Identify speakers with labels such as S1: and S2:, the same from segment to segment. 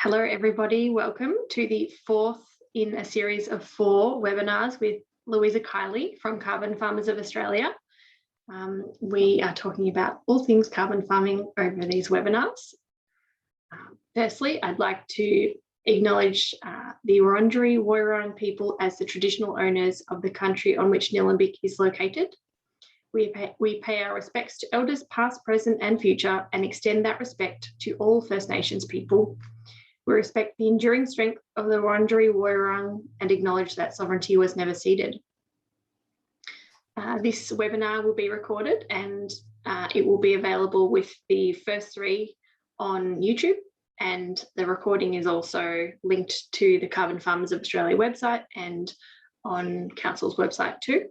S1: Hello everybody, welcome to the fourth in a series of 4 webinars with Louisa from Carbon Farmers of Australia. We are talking about all things carbon farming over these webinars. Firstly, I'd like to acknowledge the Wurundjeri Woiwurrung people as the traditional owners of the country on which Nillumbik is located. We pay our respects to elders past, present and future and extend that respect to all First Nations people. We respect the enduring strength of the Wurundjeri Woiwurrung and acknowledge that sovereignty was never ceded. This webinar will be recorded and it will be available with the first 3 on YouTube, and the recording is also linked to the Carbon Farmers of Australia website and on Council's website too.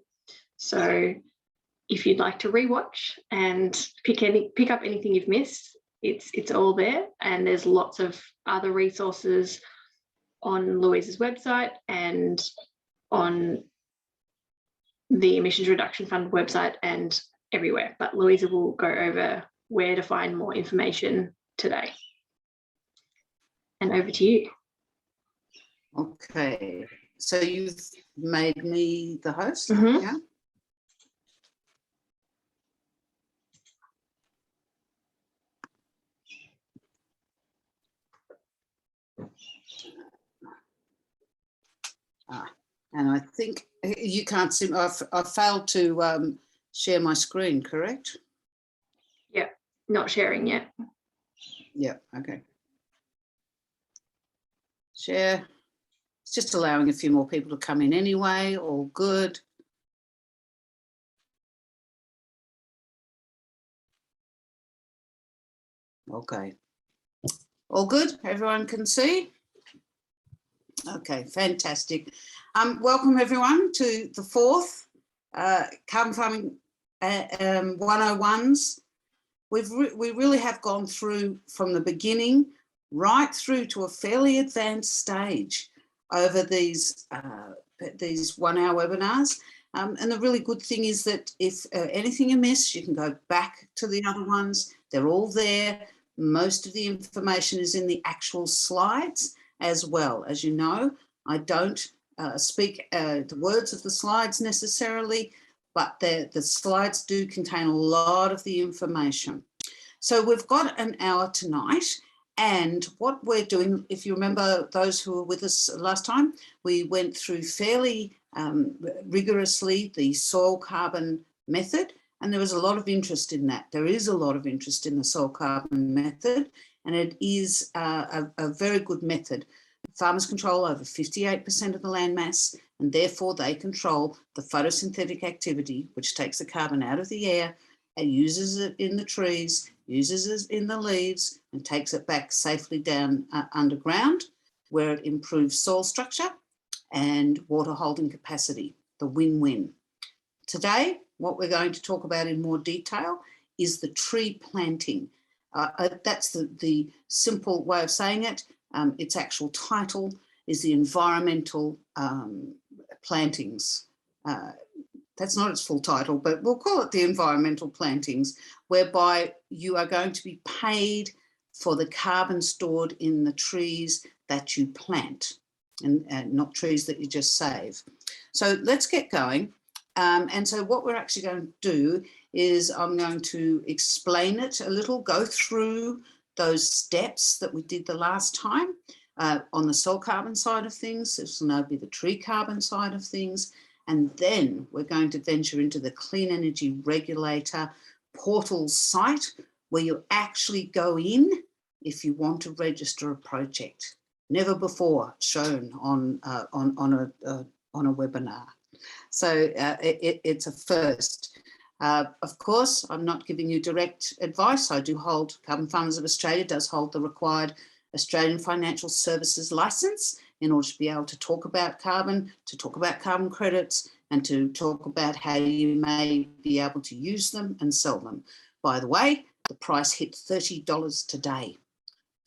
S1: So if you'd like to rewatch and pick up anything you've missed, it's all there, and there's lots of other resources on Louisa's website and on the Emissions Reduction Fund website and everywhere. But Louisa will go over where to find more information today. And over to you.
S2: Okay, so you've made me the host, yeah? And I think you can't see, I've failed to share my screen, correct?
S1: Yeah, not sharing yet.
S2: Yeah, okay. Share. It's just allowing a few more people to come in anyway, all good. Okay. All good, everyone can see? Okay, fantastic. Welcome everyone to the 4th Carbon Farming 101s. We really have gone through from the beginning right through to a fairly advanced stage over these 1-hour webinars. And the really good thing is that if anything you miss, you can go back to the other ones. They're all there. Most of the information is in the actual slides as well. As you know, I don't speak the words of the slides necessarily, but the slides do contain a lot of the information. So we've got an hour tonight, and what we're doing, if you remember those who were with us last time, we went through fairly rigorously the soil carbon method, and there was a lot of interest in that. There is a lot of interest in the soil carbon method, and it is a very good method. Farmers control over 58% of the land mass, and therefore they control the photosynthetic activity, which takes the carbon out of the air and uses it in the trees, uses it in the leaves, and takes it back safely down underground, where it improves soil structure and water holding capacity, the win-win. Today, what we're going to talk about in more detail is the tree planting. That's the simple way of saying it. Its actual title is the environmental plantings. That's not its full title, but we'll call it the environmental plantings, whereby you are going to be paid for the carbon stored in the trees that you plant, and not trees that you just save. So let's get going. And so what we're actually going to do is I'm going to explain it a little, go through those steps that we did the last time on the soil carbon side of things. This will now be the tree carbon side of things. And then we're going to venture into the Clean Energy Regulator portal site, where you actually go in if you want to register a project. Never before shown on a webinar. So it's a first. Of course, I'm not giving you direct advice. I do hold, Carbon Farmers of Australia does hold the required Australian Financial Services licence in order to be able to talk about carbon, to talk about carbon credits, and to talk about how you may be able to use them and sell them. By the way, the price hit $30 today.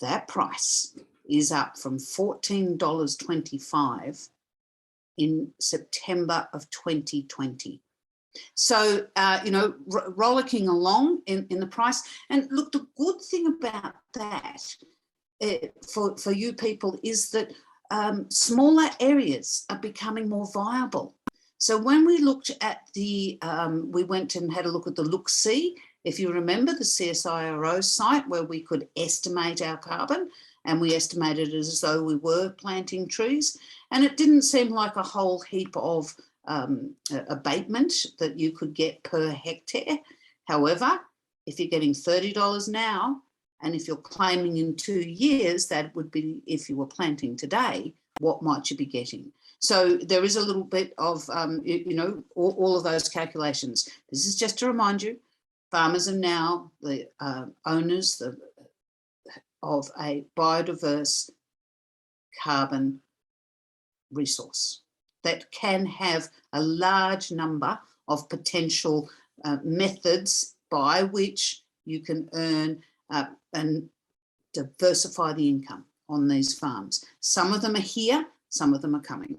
S2: That price is up from $14.25 in September of 2020. So, you know, rollicking along in the price. And look, the good thing about that for you people is that smaller areas are becoming more viable. So when we looked at we went and had a look at the Look-See, if you remember the CSIRO site where we could estimate our carbon, and we estimated it as though we were planting trees, and it didn't seem like a whole heap of abatement that you could get per hectare. However, if you're getting $30 now, and if you're claiming in 2 years, that would be, if you were planting today, what might you be getting? So there is a little bit of, all of those calculations. This is just to remind you, farmers are now the owners of a biodiverse carbon resource that can have a large number of potential methods by which you can earn and diversify the income on these farms. Some of them are here, some of them are coming.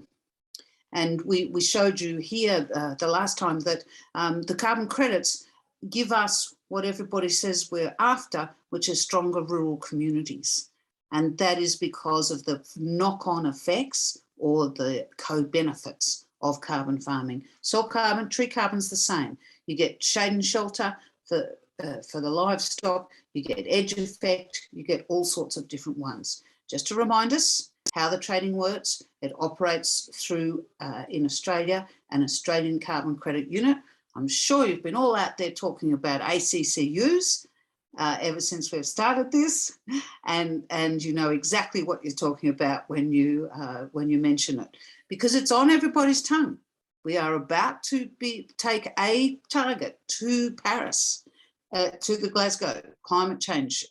S2: And we showed you here the last time that the carbon credits give us what everybody says we're after, which is stronger rural communities. And that is because of the knock-on effects or the co-benefits of carbon farming. Soil carbon, tree carbon's the same. You get shade and shelter for the livestock, you get edge effect, you get all sorts of different ones. Just to remind us how the trading works, it operates through, in Australia, an Australian Carbon Credit Unit. I'm sure you've been all out there talking about ACCUs ever since we've started this, and you know exactly what you're talking about when you mention it, because it's on everybody's tongue. We are about to take a target to Paris, to the Glasgow climate change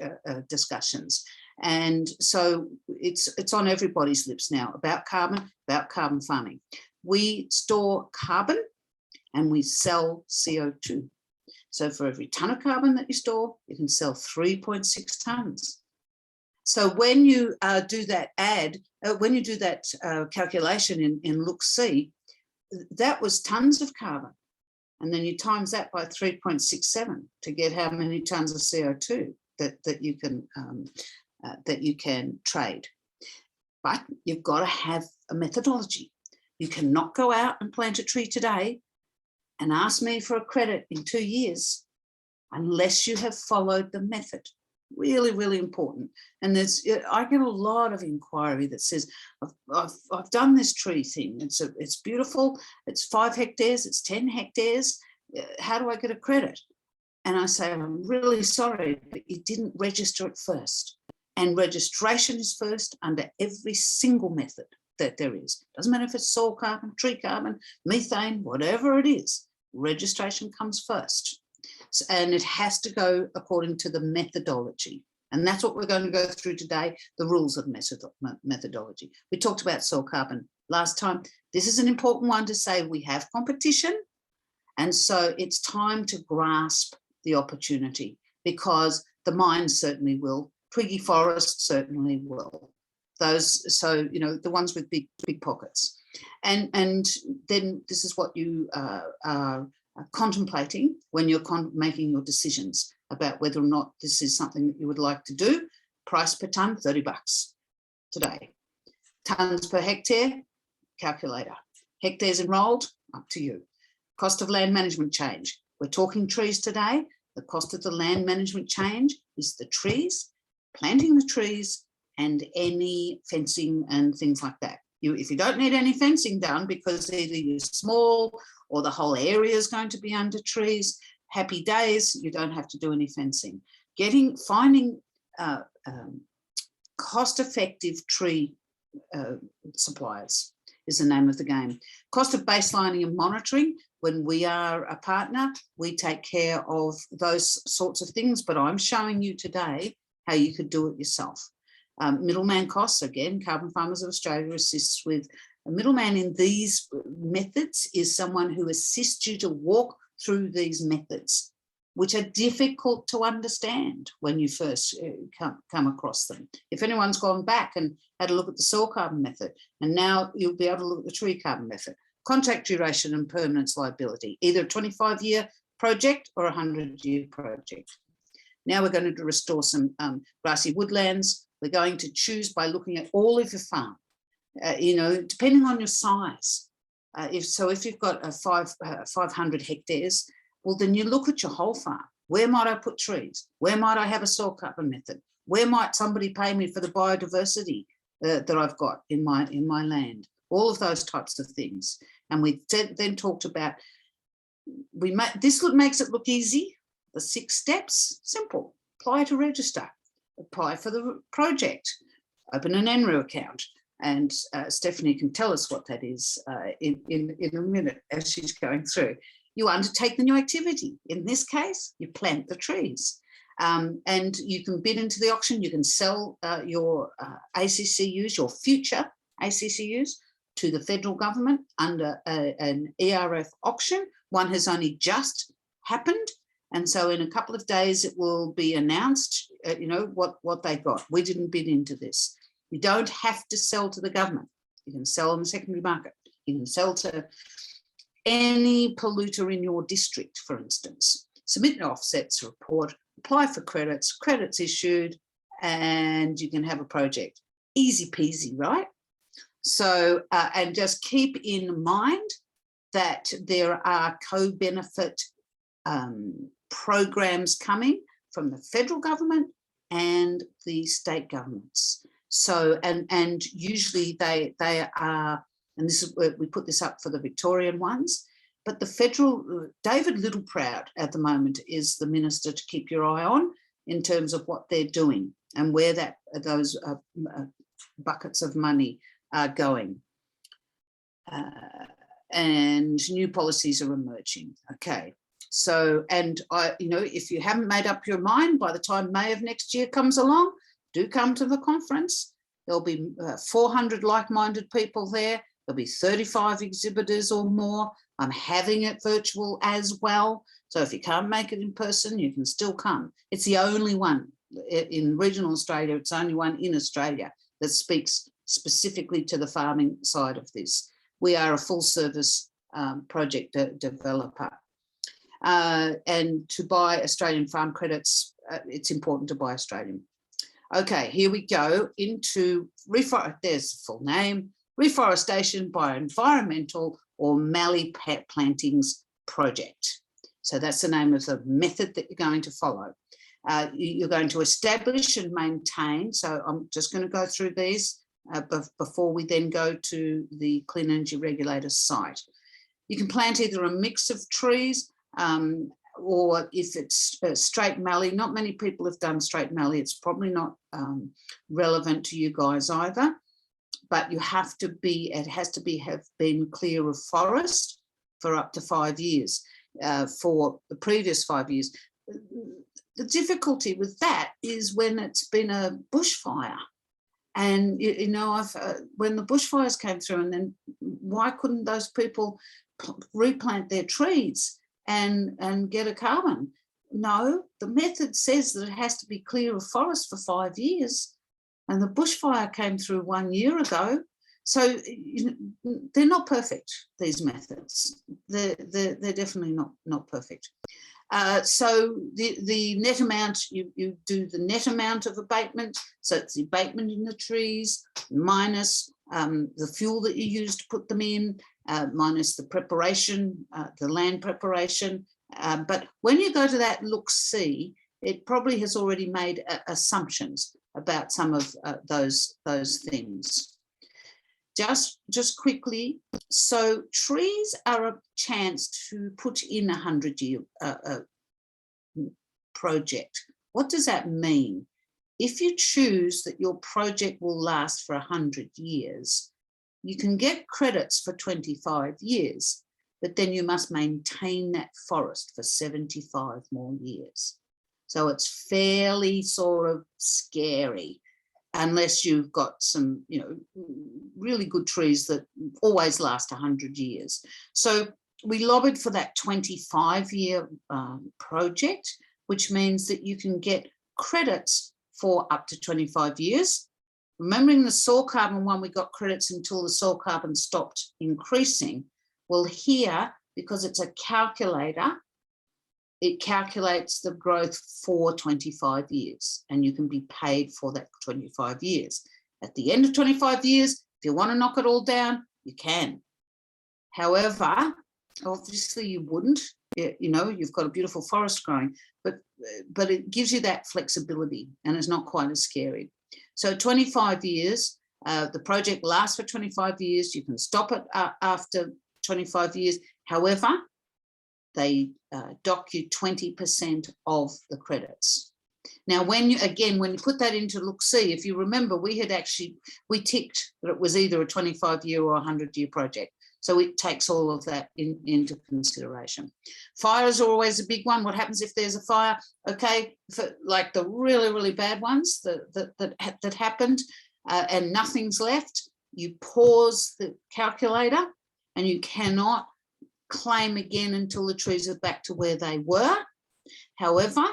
S2: discussions. And so it's on everybody's lips now about carbon farming. We store carbon and we sell CO2. So for every tonne of carbon that you store, you can sell 3.6 tonnes. So when you do that calculation in Look-See, that was tonnes of carbon. And then you times that by 3.67 to get how many tonnes of CO2 that you can trade. But you've got to have a methodology. You cannot go out and plant a tree today and ask me for a credit in 2 years unless you have followed the method. Really, really important. And I get a lot of inquiry that says, I've done this tree thing. It's beautiful. It's 5 hectares. It's 10 hectares. How do I get a credit? And I say, I'm really sorry, but you didn't register it first. And registration is first under every single method that there is. Doesn't matter if it's soil carbon, tree carbon, methane, whatever it is, registration comes first. So, and it has to go according to the methodology. And that's what we're going to go through today, the rules of methodology. We talked about soil carbon last time. This is an important one to say we have competition. And so it's time to grasp the opportunity, because the mines certainly will, twiggy forests certainly will. Those, so, you know, the ones with big pockets. And then this is what you are contemplating when you're making your decisions about whether or not this is something that you would like to do. Price per tonne, $30 today. Tonnes per hectare, calculator. Hectares enrolled, up to you. Cost of land management change. We're talking trees today. The cost of the land management change is the trees, planting the trees, and any fencing and things like that. If you don't need any fencing done because either you're small or the whole area is going to be under trees, happy days, you don't have to do any fencing. Finding cost-effective tree suppliers is the name of the game. Cost of baselining and monitoring. When we are a partner, we take care of those sorts of things, but I'm showing you today how you could do it yourself. Middleman costs, again, Carbon Farmers of Australia assists with a middleman in these methods is someone who assists you to walk through these methods, which are difficult to understand when you first come across them. If anyone's gone back and had a look at the soil carbon method, and now you'll be able to look at the tree carbon method. Contract duration and permanence liability, either a 25-year project or a 100-year project. Now we're going to restore some grassy woodlands, We're going to choose by looking at all of your farm, you know, depending on your size. If you've got 500 hectares, well, then you look at your whole farm. Where might I put trees? Where might I have a soil cover method? Where might somebody pay me for the biodiversity that I've got in my land? All of those types of things. And we then talked about, this makes it look easy. The 6 steps, simple. Apply to register, apply for the project, open an NREW account. And Stephanie can tell us what that is in a minute as she's going through. You undertake the new activity. In this case, you plant the trees. And you can bid into the auction. You can sell your ACCUs, your future ACCUs, to the federal government under an ERF auction. One has only just happened. And so in a couple of days, it will be announced, you know, what they got. We didn't bid into this. You don't have to sell to the government. You can sell on the secondary market. You can sell to any polluter in your district, for instance. Submit an offsets report, apply for credits issued, and you can have a project. Easy peasy, right? So, and just keep in mind that there are co-benefit programs coming from the federal government and the state governments. So, and usually they are, and this is where we put this up for the Victorian ones, but the federal, David Littleproud at the moment is the minister to keep your eye on in terms of what they're doing and where those buckets of money are going. And new policies are emerging. Okay. So, and you know, if you haven't made up your mind by the time May of next year comes along, do come to the conference. There'll be 400 like-minded people there. There'll be 35 exhibitors or more. I'm having it virtual as well. So if you can't make it in person, you can still come. It's the only one in regional Australia. It's the only one in Australia that speaks specifically to the farming side of this. We are a full service project developer. And to buy Australian farm credits, it's important to buy Australian. Okay, here we go into, there's the full name, Reforestation by Environmental or Mallee Plantings Project. So that's the name of the method that you're going to follow. You're going to establish and maintain, so I'm just going to go through these before we then go to the Clean Energy Regulator site. You can plant either a mix of trees or if it's straight mallee. Not many people have done straight mallee. It's probably not relevant to you guys either, but you have to be, it has to be, have been clear of forest for up to 5 years. For the previous 5 years. The difficulty with that is when it's been a bushfire. And, you know, when the bushfires came through, and then why couldn't those people replant their trees and get a carbon? No, the method says that it has to be clear of forest for 5 years. And the bushfire came through 1 year ago. So they're not perfect, these methods. They're definitely not perfect. So the net amount, you do the net amount of abatement. So it's the abatement in the trees minus the fuel that you use to put them in, minus the preparation, the land preparation. But when you go to that look-see, it probably has already made assumptions about some of those things. Just quickly, so trees are a chance to put in a 100-year project. What does that mean? If you choose that your project will last for 100 years, you can get credits for 25 years, but then you must maintain that forest for 75 more years. So it's fairly sort of scary, unless you've got some, you know, really good trees that always last 100 years. So we lobbied for that 25-year project, which means that you can get credits for up to 25 years. Remembering the soil carbon one, we got credits until the soil carbon stopped increasing. Well, here, because it's a calculator, it calculates the growth for 25 years, and you can be paid for that 25 years. At the end of 25 years, if you want to knock it all down, you can. However, obviously you wouldn't. You know, you've got a beautiful forest growing, but it gives you that flexibility and it's not quite as scary. So 25 years, the project lasts for 25 years. You can stop it after 25 years. However, they dock you 20% of the credits. Now, when you put that into look-see, if you remember, we ticked that it was either a 25-year or a 100-year project. So it takes all of that into consideration. Fires are always a big one. What happens if there's a fire? Okay, for like the really, really bad ones that happened and nothing's left, you pause the calculator and you cannot claim again until the trees are back to where they were. However,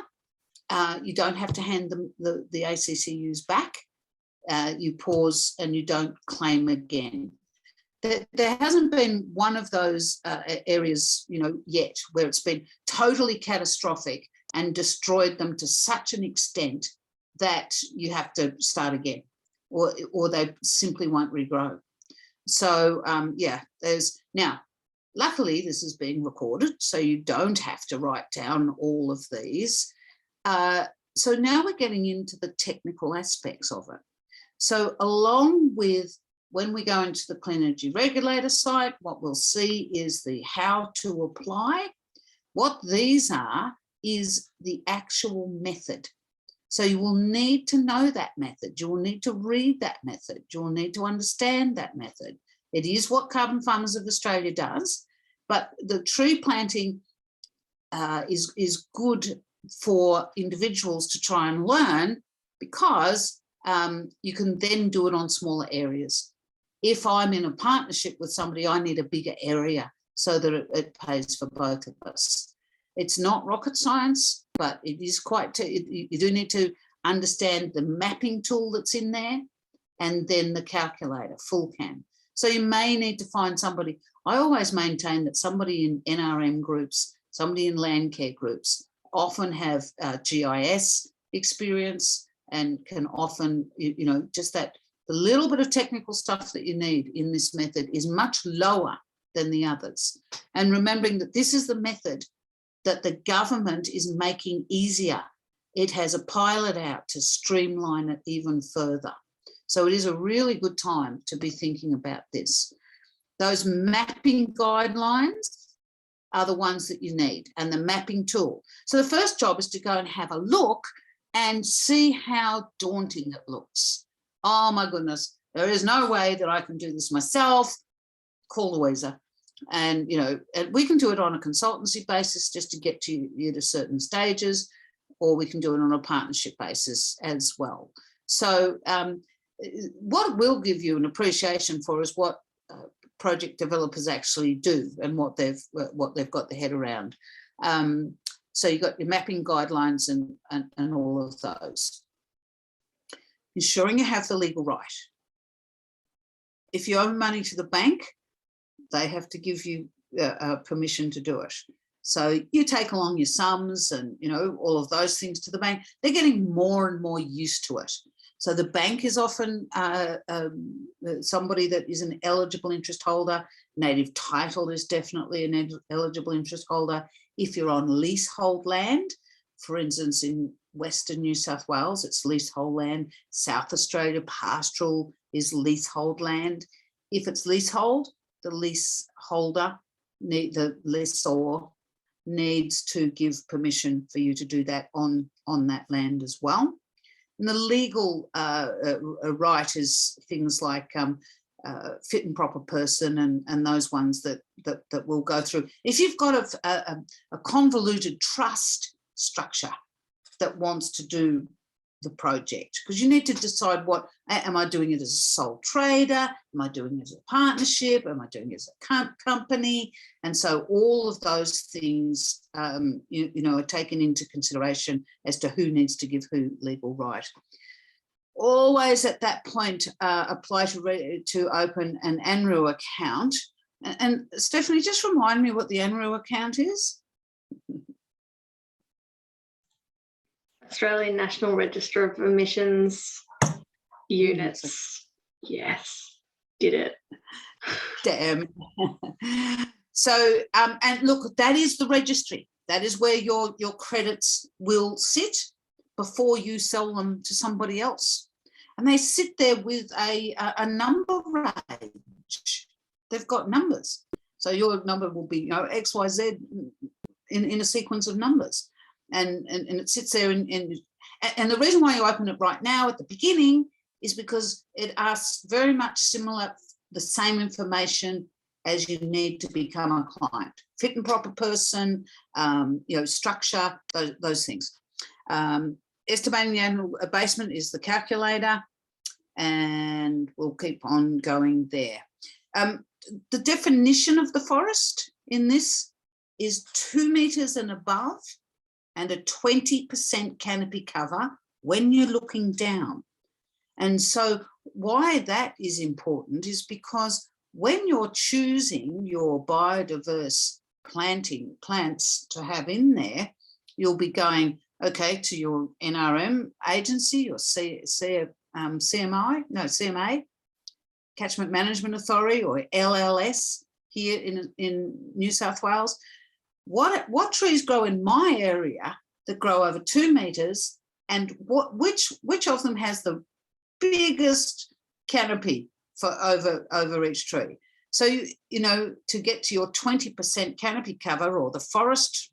S2: you don't have to hand them the ACCUs back. You pause and you don't claim again. There hasn't been one of those areas, you know, yet where it's been totally catastrophic and destroyed them to such an extent that you have to start again, or they simply won't regrow. So yeah, now, luckily this is being recorded, so you don't have to write down all of these. So now we're getting into the technical aspects of it. So along with when we go into the Clean Energy Regulator site, what we'll see is the how to apply. What these are is the actual method. So you will need to know that method. You will need to read that method. You will need to understand that method. It is what Carbon Farmers of Australia does, but the tree planting is good for individuals to try and learn, because you can then do it on smaller areas. If I'm in a partnership with somebody, I need a bigger area so that it pays for both of us. It's not rocket science, but it is quite, you do need to understand the mapping tool that's in there, and then the calculator, FullCAN. So you may need to find somebody. I always maintain that somebody in NRM groups, somebody in land care groups often have GIS experience and can often, you know, just that the little bit of technical stuff that you need in this method is much lower than the others. And remembering that this is the method that the government is making easier. It has a pilot out to streamline it even further. So it is a really good time to be thinking about this. Those mapping guidelines are the ones that you need, and the mapping tool. So the first job is to go and have a look and see how daunting it looks. Oh my goodness, there is no way that I can do this myself. Call Louisa. And, you know, we can do it on a consultancy basis just to get you to certain stages, or we can do it on a partnership basis as well. So what will give you an appreciation for is what project developers actually do and what they've got their head around. So you've got your mapping guidelines and all of those. Ensuring you have the legal right. If you owe money to the bank, they have to give you permission to do it. So you take along your sums and, you know, all of those things to the bank. They're getting more and more used to it. So the bank is often somebody that is an eligible interest holder. Native title is definitely an eligible interest holder. If you're on leasehold land, for instance, in Western New South Wales, it's leasehold land. South Australia, pastoral is leasehold land. If it's leasehold, the leaseholder, the lessor needs to give permission for you to do that on that land as well. And the legal right is things like fit and proper person and those ones that we'll go through. If you've got a convoluted trust structure that wants to do the project, because you need to decide, what am I doing it as a sole trader, am I doing it as a partnership, am I doing it as a company? And so all of those things you know, are taken into consideration as to who needs to give who legal right. Always at that point apply to open an ANRU account. And Stephanie, just remind me what the ANRU account is.
S1: Australian National Register of Emissions units. Yes, did it.
S2: Damn. So, and look, that is the registry. That is where your credits will sit before you sell them to somebody else. And they sit there with a number range. They've got numbers. So your number will be, X, Y, Z in a sequence of numbers. And it sits there and the reason why you open it right now at the beginning is because it asks very much similar, the same information as you need to become a client. Fit and proper person, structure, those things. Estimating the annual abatement is the calculator, and we'll keep on going there. The definition of the forest in this is 2 metres and above and a 20% canopy cover when you're looking down. And so why that is important is because when you're choosing your biodiverse plants to have in there, you'll be going, okay, to your NRM agency or CMA, Catchment Management Authority, or LLS here in New South Wales. What trees grow in my area that grow over 2 metres, and which of them has the biggest canopy for over each tree? So to get to your 20% canopy cover, or the forest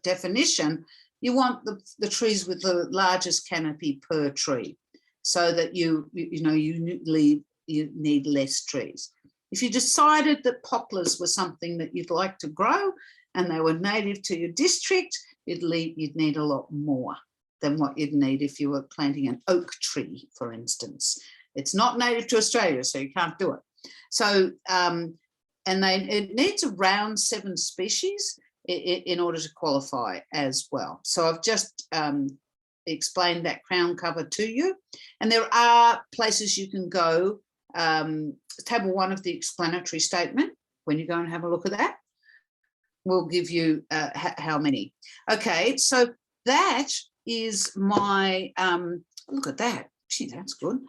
S2: definition, you want the trees with the largest canopy per tree, so that you need less trees. If you decided that poplars were something that you'd like to grow and they were native to your district, you'd need a lot more than what you'd need if you were planting an oak tree, for instance. It's not native to Australia, so you can't do it. So, it needs around 7 species in order to qualify as well. So I've just explained that crown cover to you. And there are places you can go. Table 1 of the explanatory statement, when you go and have a look at that, will give you how many. Okay, so that is my, look at that. Gee, that's good.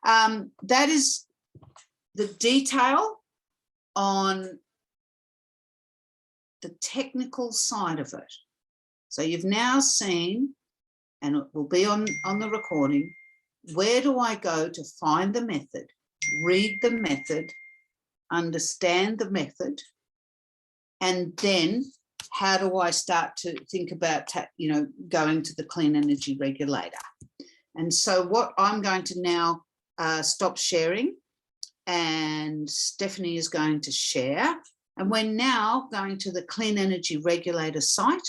S2: That is the detail on the technical side of it. So you've now seen, and it will be on the recording, where do I go to find the method, read the method, understand the method, and then how do I start to think about, going to the clean energy regulator? And so what I'm going to now stop sharing, and Stephanie is going to share, and we're now going to the Clean Energy Regulator site,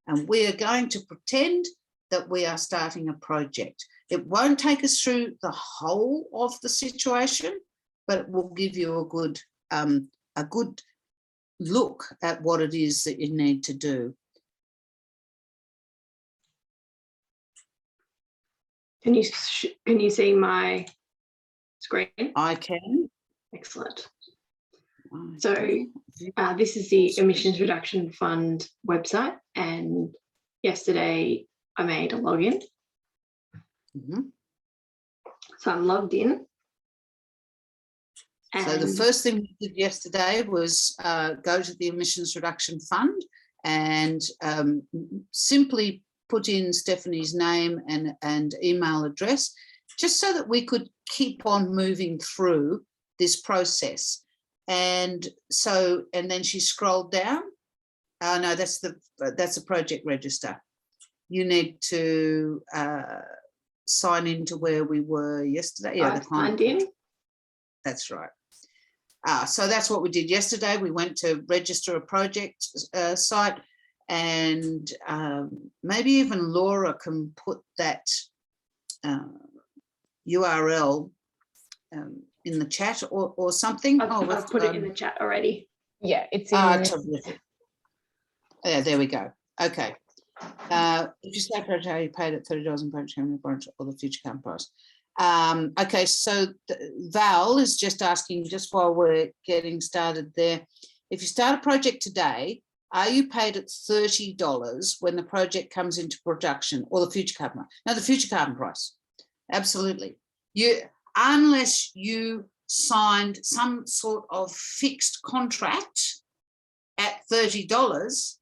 S2: and we are going to pretend that we are starting a project. It won't take us through the whole of the situation, but it will give you a good look at what it is that you need to do.
S1: Can you see my screen?
S2: I can.
S1: Excellent. So this is the Emissions Reduction Fund website, and yesterday I made a login.
S2: Mm-hmm.
S1: So I'm logged in.
S2: So the first thing we did yesterday was go to the Emissions Reduction Fund and simply put in Stephanie's name and email address, just so that we could keep on moving through this process. And then she scrolled down. Oh no, that's the project register. You need to sign into where we were yesterday. Yeah,
S1: the client in.
S2: That's right. So that's what we did yesterday. We went to register a project site, and maybe even Laura can put that URL in the chat or something.
S1: I've put it in the chat already.
S3: Yeah, it's in.
S2: Terrific. Yeah, there we go. Okay. If you stay project, you paid at $30 in project or the future current price. Okay, so Val is just asking, just while we're getting started there, if you start a project today, Are you paid at $30 when the project comes into production, or the future carbon price? No, the future carbon price. Absolutely. Unless you signed some sort of fixed contract at $30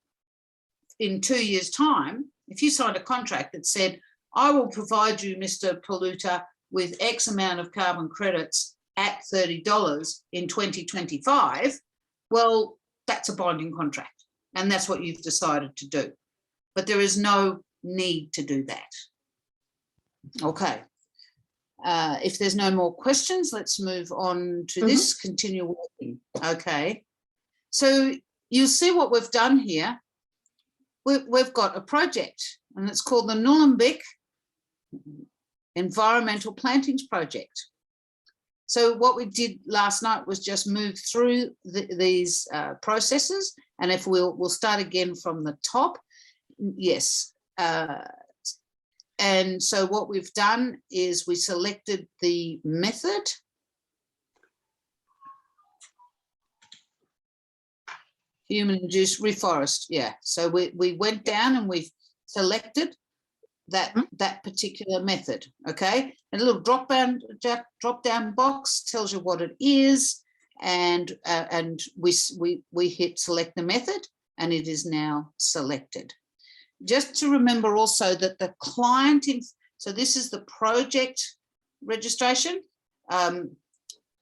S2: in 2 years' time, if you signed a contract that said, I will provide you, Mr. Polluter, with X amount of carbon credits at $30 in 2025, well, that's a binding contract. And that's what you've decided to do. But there is no need to do that. Okay. If there's no more questions, let's move on to this, continue working. Okay. So you'll see what we've done here. We've got a project, and it's called the Nulambik Environmental Plantings Project. So what we did last night was just move through these processes, and if we'll start again from the top. Yes. And so what we've done is we selected the method. Human-induced reforest, yeah. So we went down and we've selected that particular method, okay? And a little drop down box tells you what it is, and we hit select the method, and it is now selected. Just to remember also that the client, so this is the project registration.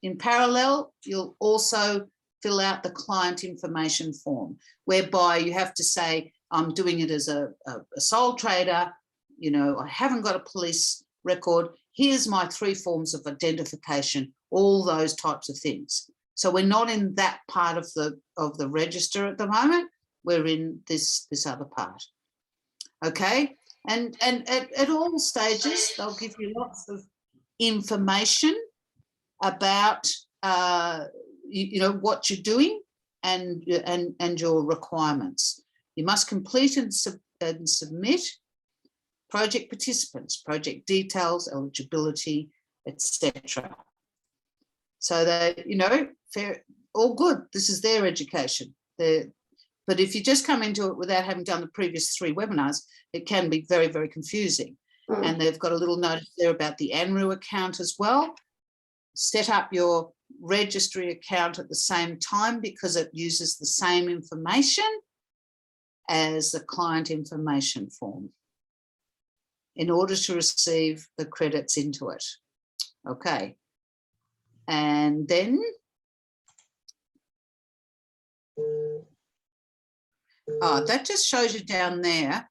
S2: In parallel, you'll also fill out the client information form, whereby you have to say, I'm doing it as a sole trader, you know, I haven't got a police record, here's my 3 forms of identification, all those types of things. So we're not in that part of the register at the moment, we're in this other part. Okay, and at all stages, they'll give you lots of information about you know, what you're doing and your requirements. You must complete and submit project participants, project details, eligibility, etc. So that, you know, fair, all good. This is their education. But if you just come into it without having done the previous 3 webinars, it can be very, very confusing. And they've got a little notice there about the ANRU account as well. Set up your registry account at the same time because it uses the same information as the client information form in order to receive the credits into it. Okay. And then that just shows you down there.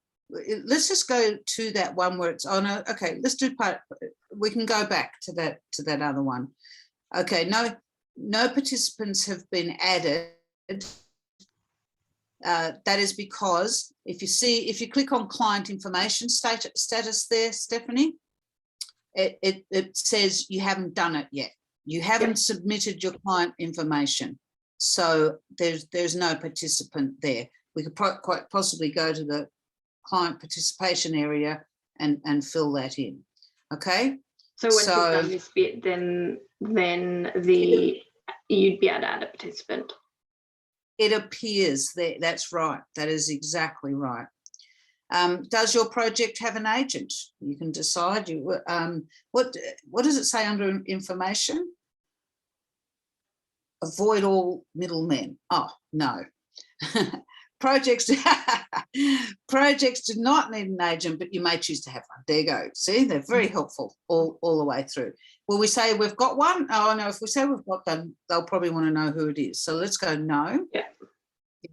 S2: Let's just go to that one where it's, oh no, okay, let's do part, we can go back to that other one. Okay, no participants have been added. That is because if you click on client information status there, Stephanie, it says you haven't done it yet. You haven't submitted your client information. So there's no participant there. We could quite possibly go to the client participation area and fill that in. Okay.
S1: So once you've done this bit, then you'd be able to add a participant.
S2: It appears that that's right. That is exactly right. Does your project have an agent? You can decide. What does it say under information? Avoid all middlemen. Oh no. Projects do not need an agent, but you may choose to have one. There you go. See, they're very helpful all the way through. Will we say we've got one? Oh no, if we say we've got one, they'll probably want to know who it is. So let's go no.
S1: Yeah.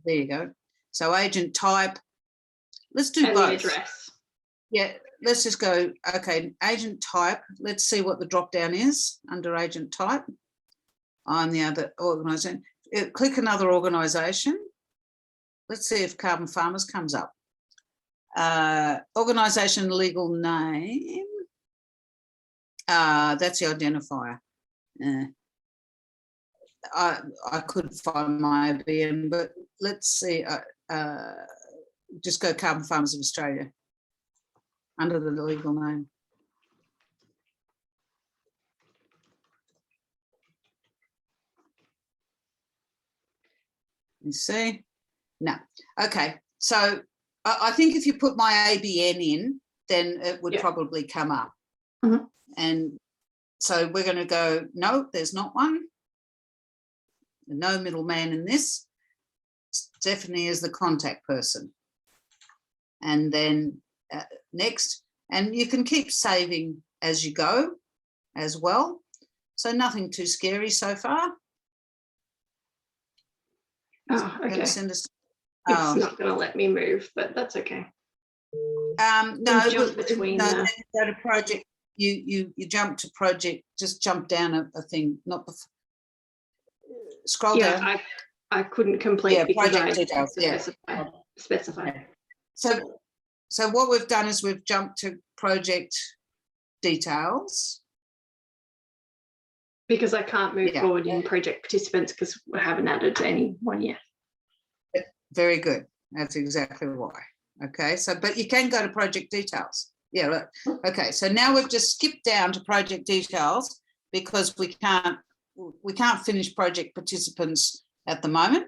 S2: There you go. So agent type. Let's do
S1: and
S2: both.
S1: The address.
S2: Yeah, let's just go, okay, agent type. Let's see what the drop down is under agent type. On the other organisation. Click another organisation. Let's see if Carbon Farmers comes up. Organisation legal name. That's the identifier. I could find my IBM, but let's see. Just go Carbon Farmers of Australia under the legal name. You see? No. Okay. So I think if you put my ABN in, then it would probably come up.
S1: Mhm.
S2: And so we're going to go, no, there's not one. No middleman in this. Stephanie is the contact person. And then next, and you can keep saving as you go as well. So nothing too scary so far.
S1: Oh, okay.
S2: Going to send us.
S1: It's not going to let me move, but that's okay.
S2: No,
S1: jump between
S2: no. Go to project. You jump to project. Just jump down a thing. Not before. Scroll down.
S1: I couldn't complete because I
S2: details.
S1: specify.
S2: Okay. So what we've done is we've jumped to project details.
S1: Because I can't move forward in project participants because we haven't added anyone yet.
S2: Very good. That's exactly why. Okay, so but you can go to project details. Yeah, right. Okay, so now we've just skipped down to project details because we can't finish project participants at the moment.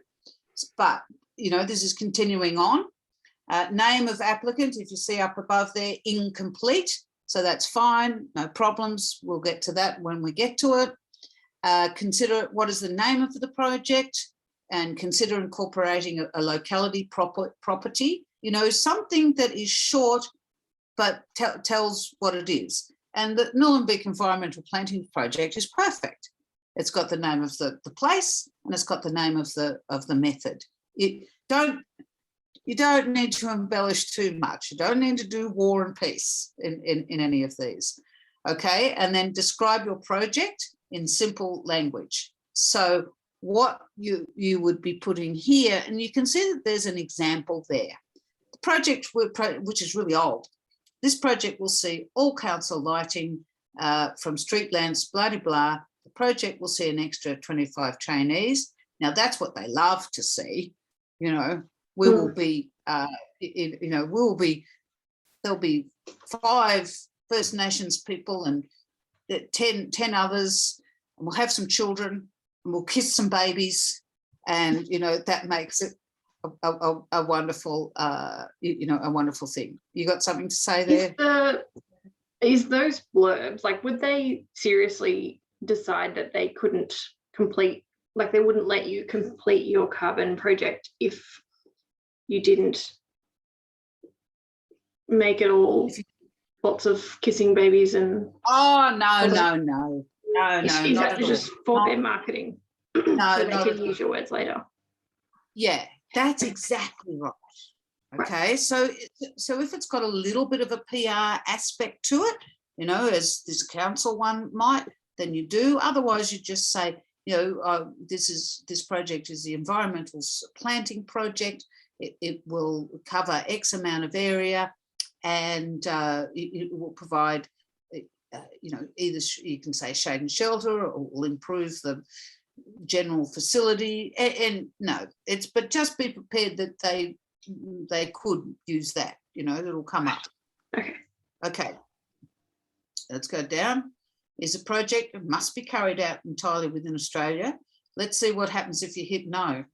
S2: But you know, this is continuing on. Name of applicant, if you see up above there, incomplete. So that's fine, no problems. We'll get to that when we get to it. Consider what is the name of the project and consider incorporating a locality property, you know, something that is short but tells what it is. And the Nullenbeek Environmental Planting Project is perfect. It's got the name of the place and it's got the name of the method. You don't need to embellish too much. You don't need to do war and peace in any of these. Okay, and then describe your project in simple language. So what you would be putting here, and you can see that there's an example there. The project, which is really old, this project will see all council lighting from street lamps, blah, blah, blah. The project will see an extra 25 trainees. Now that's what they love to see. You know, we will be, there'll be 5 First Nations people and 10 others, and we'll have some children and we'll kiss some babies, and you know that makes it a wonderful a wonderful thing. You got something to say there?
S1: Is those blurbs, like, would they seriously decide that they couldn't complete, like they wouldn't let you complete your carbon project if you didn't make it all lots of kissing babies and
S2: no.
S1: Is that just for their marketing?
S2: No,
S1: so they can use your words later.
S2: Yeah, that's exactly right. Okay, so if it's got a little bit of a PR aspect to it, you know, as this council one might, then you do. Otherwise, you just say, you know, this project is the environmental planting project. It will cover X amount of area, and it will provide, you know, either you can say shade and shelter, or will improve the general facility. And no, but just be prepared that they could use that. You know, it'll come up. Okay. Let's go down. Is a project that must be carried out entirely within Australia. Let's see what happens if you hit no.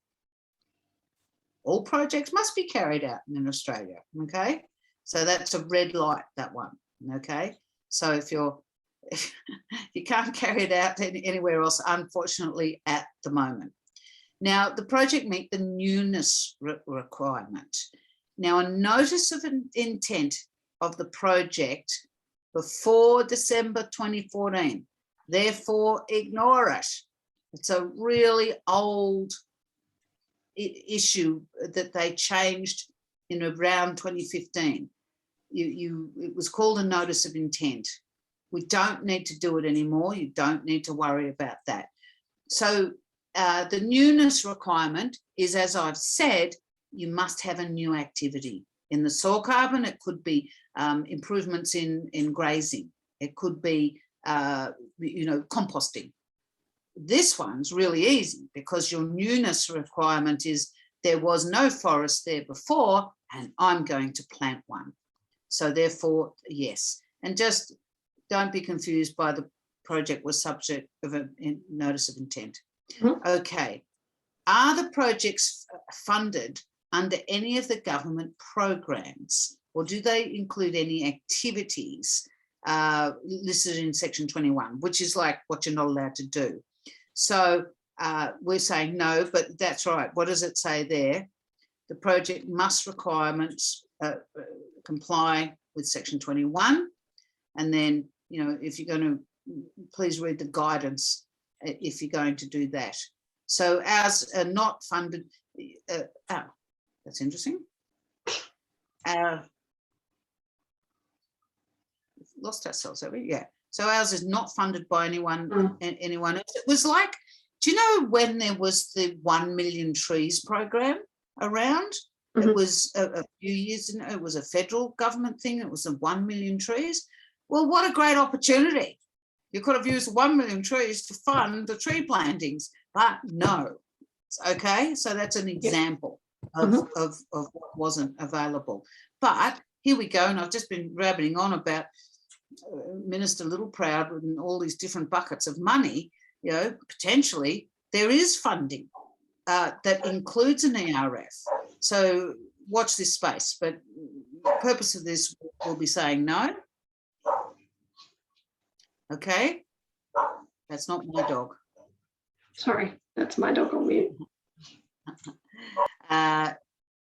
S2: All projects must be carried out in Australia. Okay, so that's a red light, that one. Okay, so if you can't carry it out anywhere else, unfortunately, at the moment. Now, the project meet the newness requirement. Now, a notice of an intent of the project before December 2014, therefore ignore it. It's a really old issue that they changed in around 2015. It was called a notice of intent. We don't need to do it anymore. You don't need to worry about that. So the newness requirement is, as I've said, you must have a new activity. In the soil carbon, it could be improvements in grazing. It could be, composting. This one's really easy because your newness requirement is there was no forest there before and I'm going to plant one. So therefore, yes. And just don't be confused by the project was subject of a notice of intent. Okay. Are the projects funded under any of the government programs, or do they include any activities listed in section 21, which is like what you're not allowed to do? So we're saying no, but that's right. What does it say there? The project must comply with section 21. And then, you know, if you're going to, please read the guidance if you're going to do that. So ours are not funded. That's interesting. Lost ourselves, have we? Yeah. So ours is not funded by anyone else. It was like, do you know when there was the 1 million trees program around? It was a few years, it was a federal government thing. It was the 1 million trees. Well, what a great opportunity. You could have used 1 million trees to fund the tree plantings, but no. Okay, so that's an example of what wasn't available. But here we go, and I've just been rabbiting on about Minister Littleproud and all these different buckets of money. You know, potentially there is funding that includes an ERF. So watch this space, but the purpose of this, we'll be saying no. Okay, that's not my dog.
S1: Sorry, that's my dog on mute.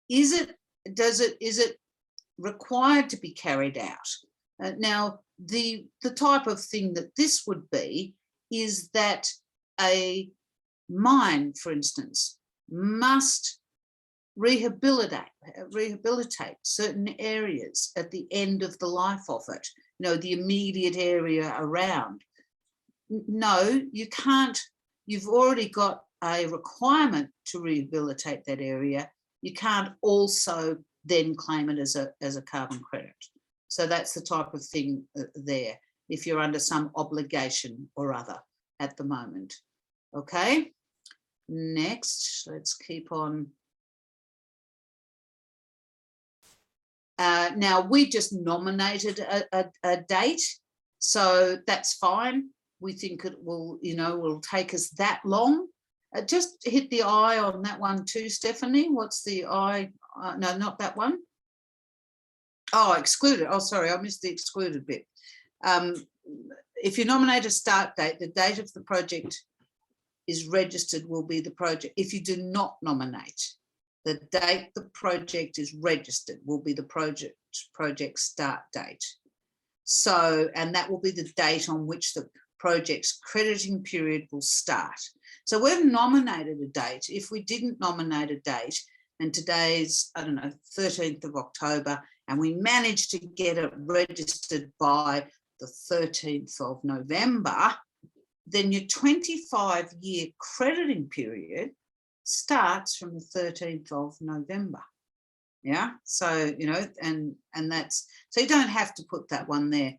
S2: Is it required to be carried out? Now, the type of thing that this would be is that a mine, for instance, must rehabilitate certain areas at the end of the life of it, you know, the immediate area around. No, you can't. You've already got a requirement to rehabilitate that area. You can't also then claim it as a carbon credit. So that's the type of thing there, if you're under some obligation or other at the moment. Okay, next, let's keep on. Now, we just nominated a date, so that's fine. We think it will, you know, will take us that long. Just hit the I on that one too, Stephanie. What's the I? No, not that one. Oh, excluded. Oh, sorry, I missed the excluded bit. If you nominate a start date, the date of the project is registered will be the project. If you do not nominate, the date the project is registered will be the project start date. So, and that will be the date on which the project's crediting period will start. So we've nominated a date. If we didn't nominate a date, and today's, I don't know, 13th of October, and we managed to get it registered by the 13th of November, then your 25-year crediting period starts from the 13th of November. Yeah, so, you know, and that's, so you don't have to put that one there.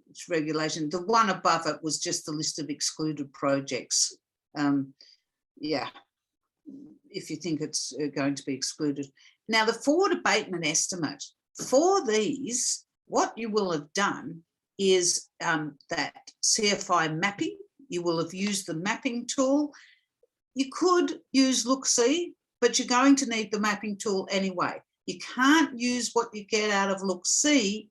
S2: It's regulation. The one above it was just the list of excluded projects. Yeah, if you think it's going to be excluded. Now, the forward abatement estimate for these, what you will have done is that CFI mapping. You will have used the mapping tool. You could use Look-See, but you're going to need the mapping tool anyway. You can't use what you get out of Look-See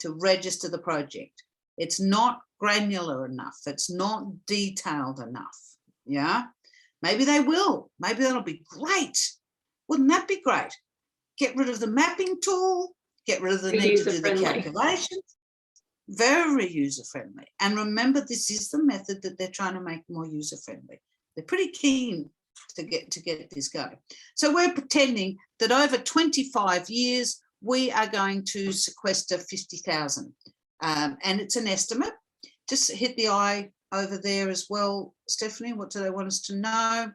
S2: to register the project. It's not granular enough. It's not detailed enough. Yeah, maybe they will. Maybe that'll be great. Wouldn't that be great? Get rid of the mapping tool, get rid of the need to do the calculations. Very user-friendly. And remember, this is the method that they're trying to make more user-friendly. They're pretty keen to get this going. So we're pretending that over 25 years, we are going to sequester 50,000. And it's an estimate. Just hit the I over there as well, Stephanie. What do they want us to know?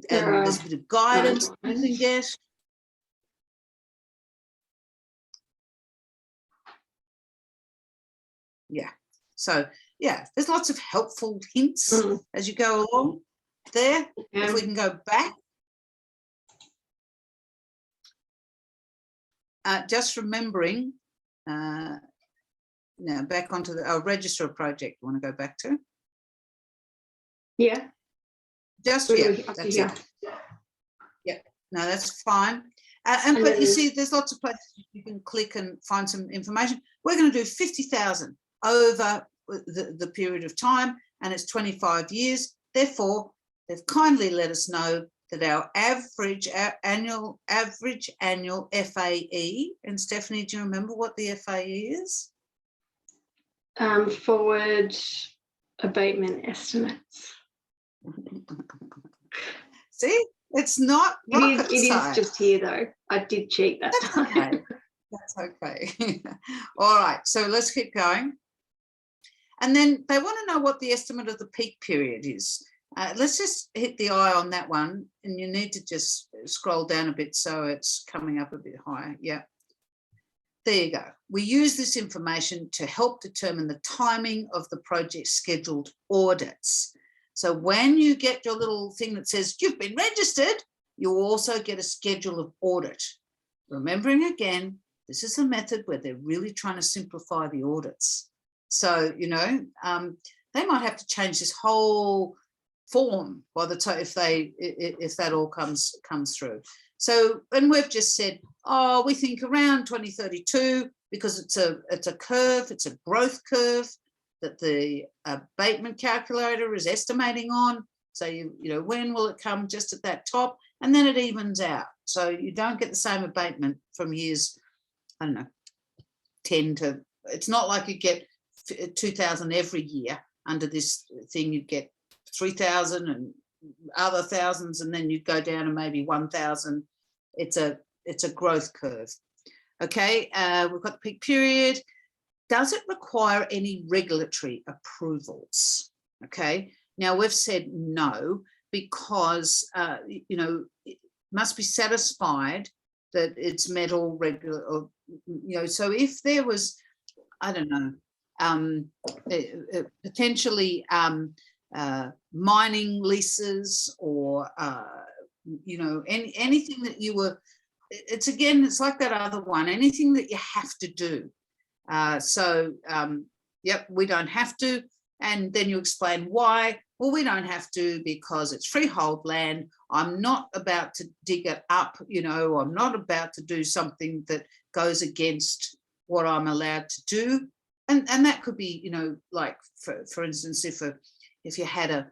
S2: And there's a bit of guidance you can get. Yeah. So, yeah, there's lots of helpful hints as you go along there. If we can go back. Just remembering, now back onto the register a project. You want to go back to?
S1: Yeah.
S2: Just, yeah, that's it. no, that's fine. But you see, there's lots of places you can click and find some information. We're going to do 50,000 over the period of time, and it's 25 years. Therefore, they've kindly let us know that our average annual FAE, and Stephanie, do you remember what the FAE is?
S1: Forward abatement estimates.
S2: See, it's not.
S1: It is just here though. I did cheat that time.
S2: Okay. That's okay. All right, so let's keep going. And then they want to know what the estimate of the peak period is. Let's just hit the eye on that one, and you need to just scroll down a bit so it's coming up a bit higher. Yeah. There you go. We use this information to help determine the timing of the project's scheduled audits. So when you get your little thing that says you've been registered, you also get a schedule of audit. Remembering again, this is a method where they're really trying to simplify the audits. So, you know, they might have to change this whole form by the time if that all comes through. So, and we've just said, oh, we think around 2032 because it's a curve, it's a growth curve that the abatement calculator is estimating on. So you know, when will it come just at that top, and then it evens out. So you don't get the same abatement from years, I don't know, 10 to. It's not like you get 2,000 every year under this thing. You get 3,000 and other thousands, and then you go down to maybe 1,000. It's a growth curve. Okay, we've got the peak period. Does it require any regulatory approvals? Okay, now we've said no because you know, it must be satisfied that it's met all regular, or, you know, so if there was, I don't know, potentially mining leases or you know, anything that you were, it's like that other one, anything that you have to do. Yep, we don't have to. And then you explain why. Well, we don't have to because it's freehold land. I'm not about to dig it up, you know, I'm not about to do something that goes against what I'm allowed to do. And that could be, you know, like for instance, if you had a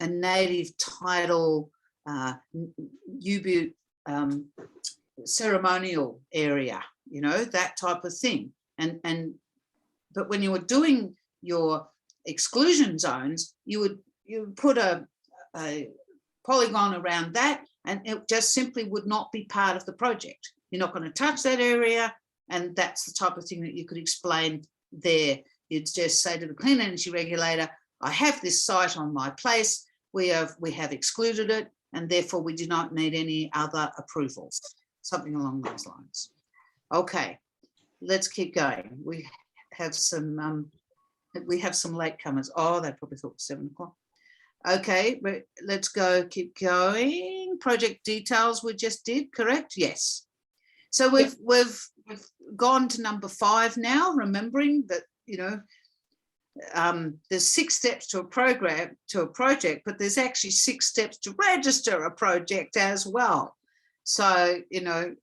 S2: native title U-boot ceremonial area, you know, that type of thing. But when you were doing your exclusion zones, you would put a polygon around that, and it just simply would not be part of the project. You're not going to touch that area, and that's the type of thing that you could explain there. You'd just say to the clean energy regulator, I have this site on my place, we have excluded it, and therefore we do not need any other approvals, something along those lines. Okay, let's keep going. We have some latecomers. Oh, they probably thought it was 7 o'clock. Okay, let's go, keep going. Project details we just did, correct? Yes. So we've gone to number 5 now, remembering that, you know, there's 6 steps to a project, but there's actually 6 steps to register a project as well. So, you know,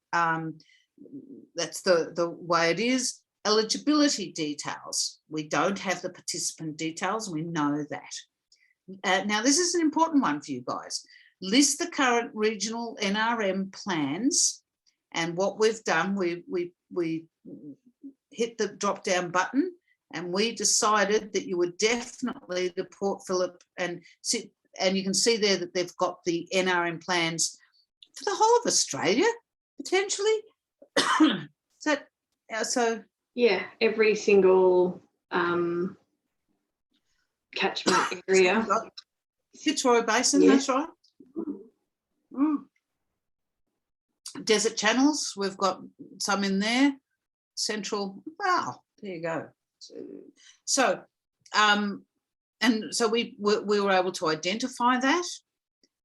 S2: that's the way it is. Eligibility details. We don't have the participant details. We know that. Now, this is an important one for you guys. List the current regional NRM plans, and what we've done, we hit the drop-down button, and we decided that you were definitely the Port Phillip, and you can see there that they've got the NRM plans for the whole of Australia, potentially. So
S1: yeah, every single catchment area.
S2: Fitzroy Basin, yeah. That's right. Desert channels, we've got some in there. Central, wow, there you go. So and so we were able to identify that,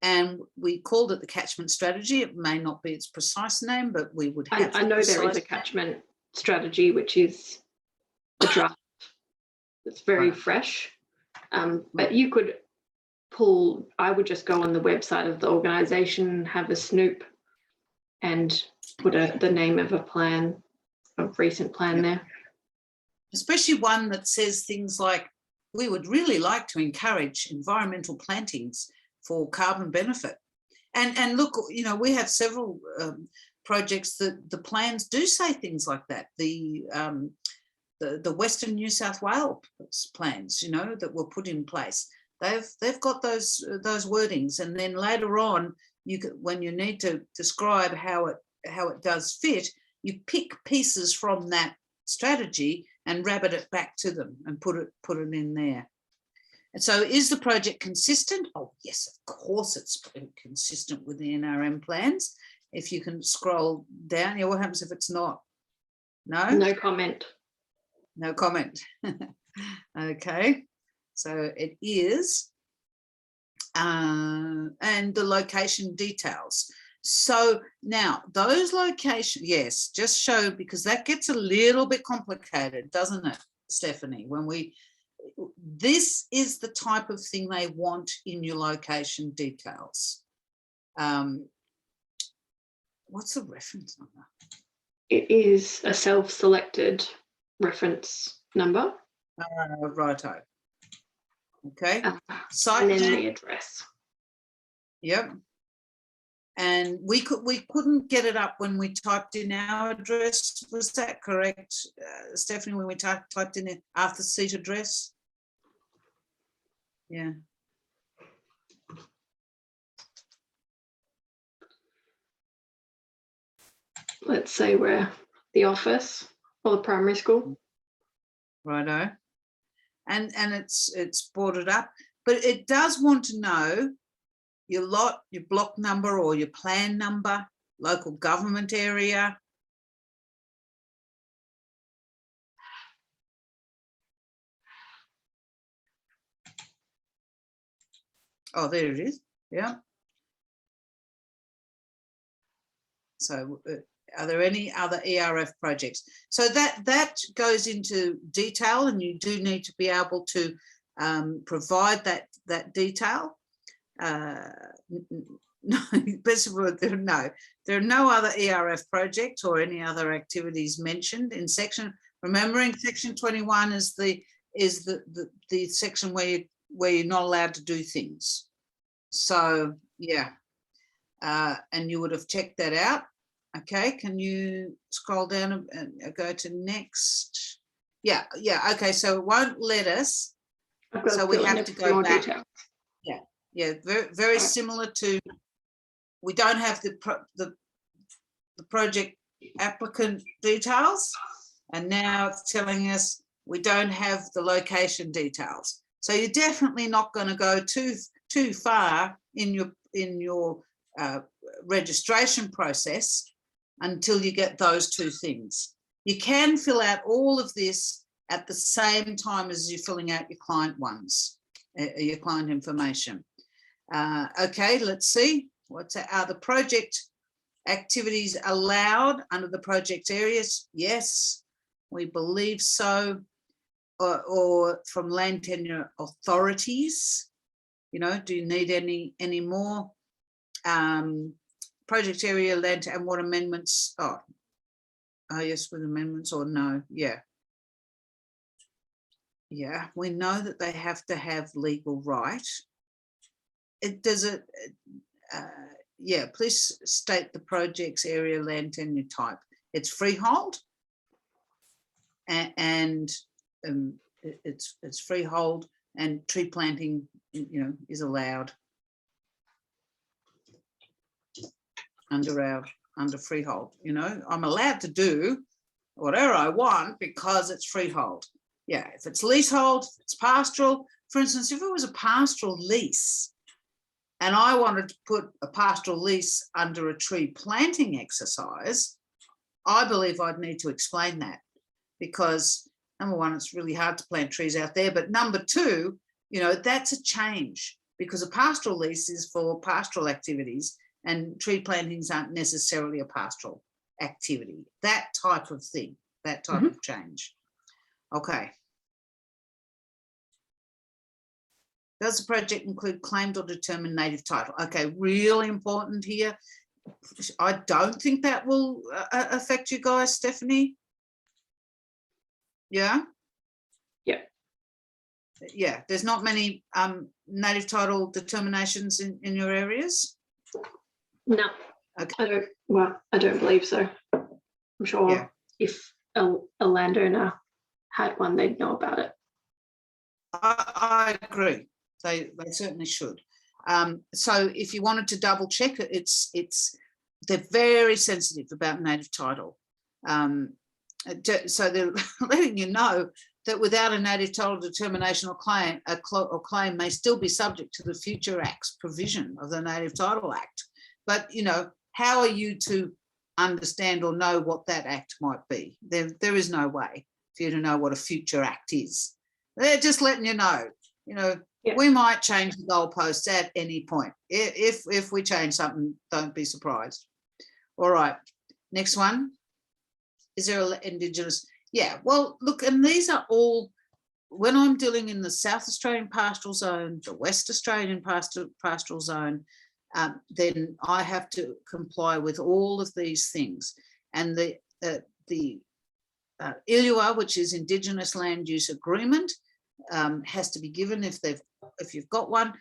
S2: and we called it the catchment strategy. It may not be its precise name, but we would have.
S1: I know there is a catchment strategy, which is the draft. It's very fresh, but you could pull. I would just go on the website of the organisation, have a snoop and put the name of a plan, a recent plan there.
S2: Especially one that says things like, we would really like to encourage environmental plantings for carbon benefit. And look, you know, we have several projects that the plans do say things like that. The Western New South Wales plans, you know, that were put in place, they've got those wordings, and then later on, when you need to describe how it does fit, you pick pieces from that strategy and rabbit it back to them and put it in there. And so, is the project consistent? Oh yes, of course it's consistent with the NRM plans. If you can scroll down, yeah, what happens if it's not? No comment. No comment. Okay, so it is, and the location details. So now those locations, yes, just show, because that gets a little bit complicated, doesn't it, Stephanie? This is the type of thing they want in your location details. What's the reference number?
S1: It is a self-selected reference number.
S2: Righto. Okay.
S1: Site and then the address.
S2: Yep. And we couldn't get it up when we typed in our address. Was that correct, Stephanie, when we typed in after seat address? Yeah.
S1: Let's say we're the office or the primary school.
S2: Righto. And it's brought it up, but it does want to know your lot, your block number or your plan number, local government area. Oh, there it is. Yeah. So are there any other ERF projects? So that goes into detail, and you do need to be able to provide that detail. No, best of all, there are no other ERF projects or any other activities mentioned in section. Remembering section 21 is the section where you're not allowed to do things. So yeah, and you would have checked that out. Okay, can you scroll down and go to next? Yeah, okay, so it won't let us, so we have to go back. Detail. Yeah, very similar to, we don't have the project applicant details, and now it's telling us we don't have the location details. So you're definitely not going to go too far in your registration process until you get those two things. You can fill out all of this at the same time as you're filling out your client ones, your client information. Okay, let's see. Are the project activities allowed under the project areas? Yes, we believe so. Or from land tenure authorities, you know, do you need any more? Project area, land, and what amendments? Oh yes, with amendments or no? Yeah, we know that they have to have legal right. Yeah, please state the project's area, land tenure type. It's freehold, and it's freehold, and tree planting, you know, is allowed under freehold. You know, I'm allowed to do whatever I want because it's freehold. Yeah, if it's leasehold, if it's pastoral. For instance, if it was a pastoral lease and I wanted to put a pastoral lease under a tree planting exercise, I believe I'd need to explain that, because number one, it's really hard to plant trees out there, but number two, you know, that's a change, because a pastoral lease is for pastoral activities and tree plantings aren't necessarily a pastoral activity. That type of thing, that type of change. Okay. Does the project include claimed or determined native title? Okay, really important here. I don't think that will affect you guys, Stephanie. Yeah? Yeah, there's not many native title determinations in your areas?
S1: No,
S2: Okay.
S1: I don't believe so. I'm sure
S2: Yeah.
S1: if a landowner had one, they'd know about it.
S2: I agree. They certainly should. So if you wanted to double check it, they're very sensitive about native title. So they're letting you know that without a native title determination or claim, claim may still be subject to the Future Acts provision of the Native Title Act. But, you know, how are you to understand or know what that act might be? There is no way for you to know what a future act is. They're just letting you know, we might change the goalposts at any point. If we change something, don't be surprised. All right, next one. Is there an Indigenous? Yeah, well, look, and these are all, when I'm dealing in the South Australian Pastoral Zone, the West Australian Pastoral Zone, then I have to comply with all of these things. And the ILUA, which is Indigenous Land Use Agreement, has to be given if you've got one.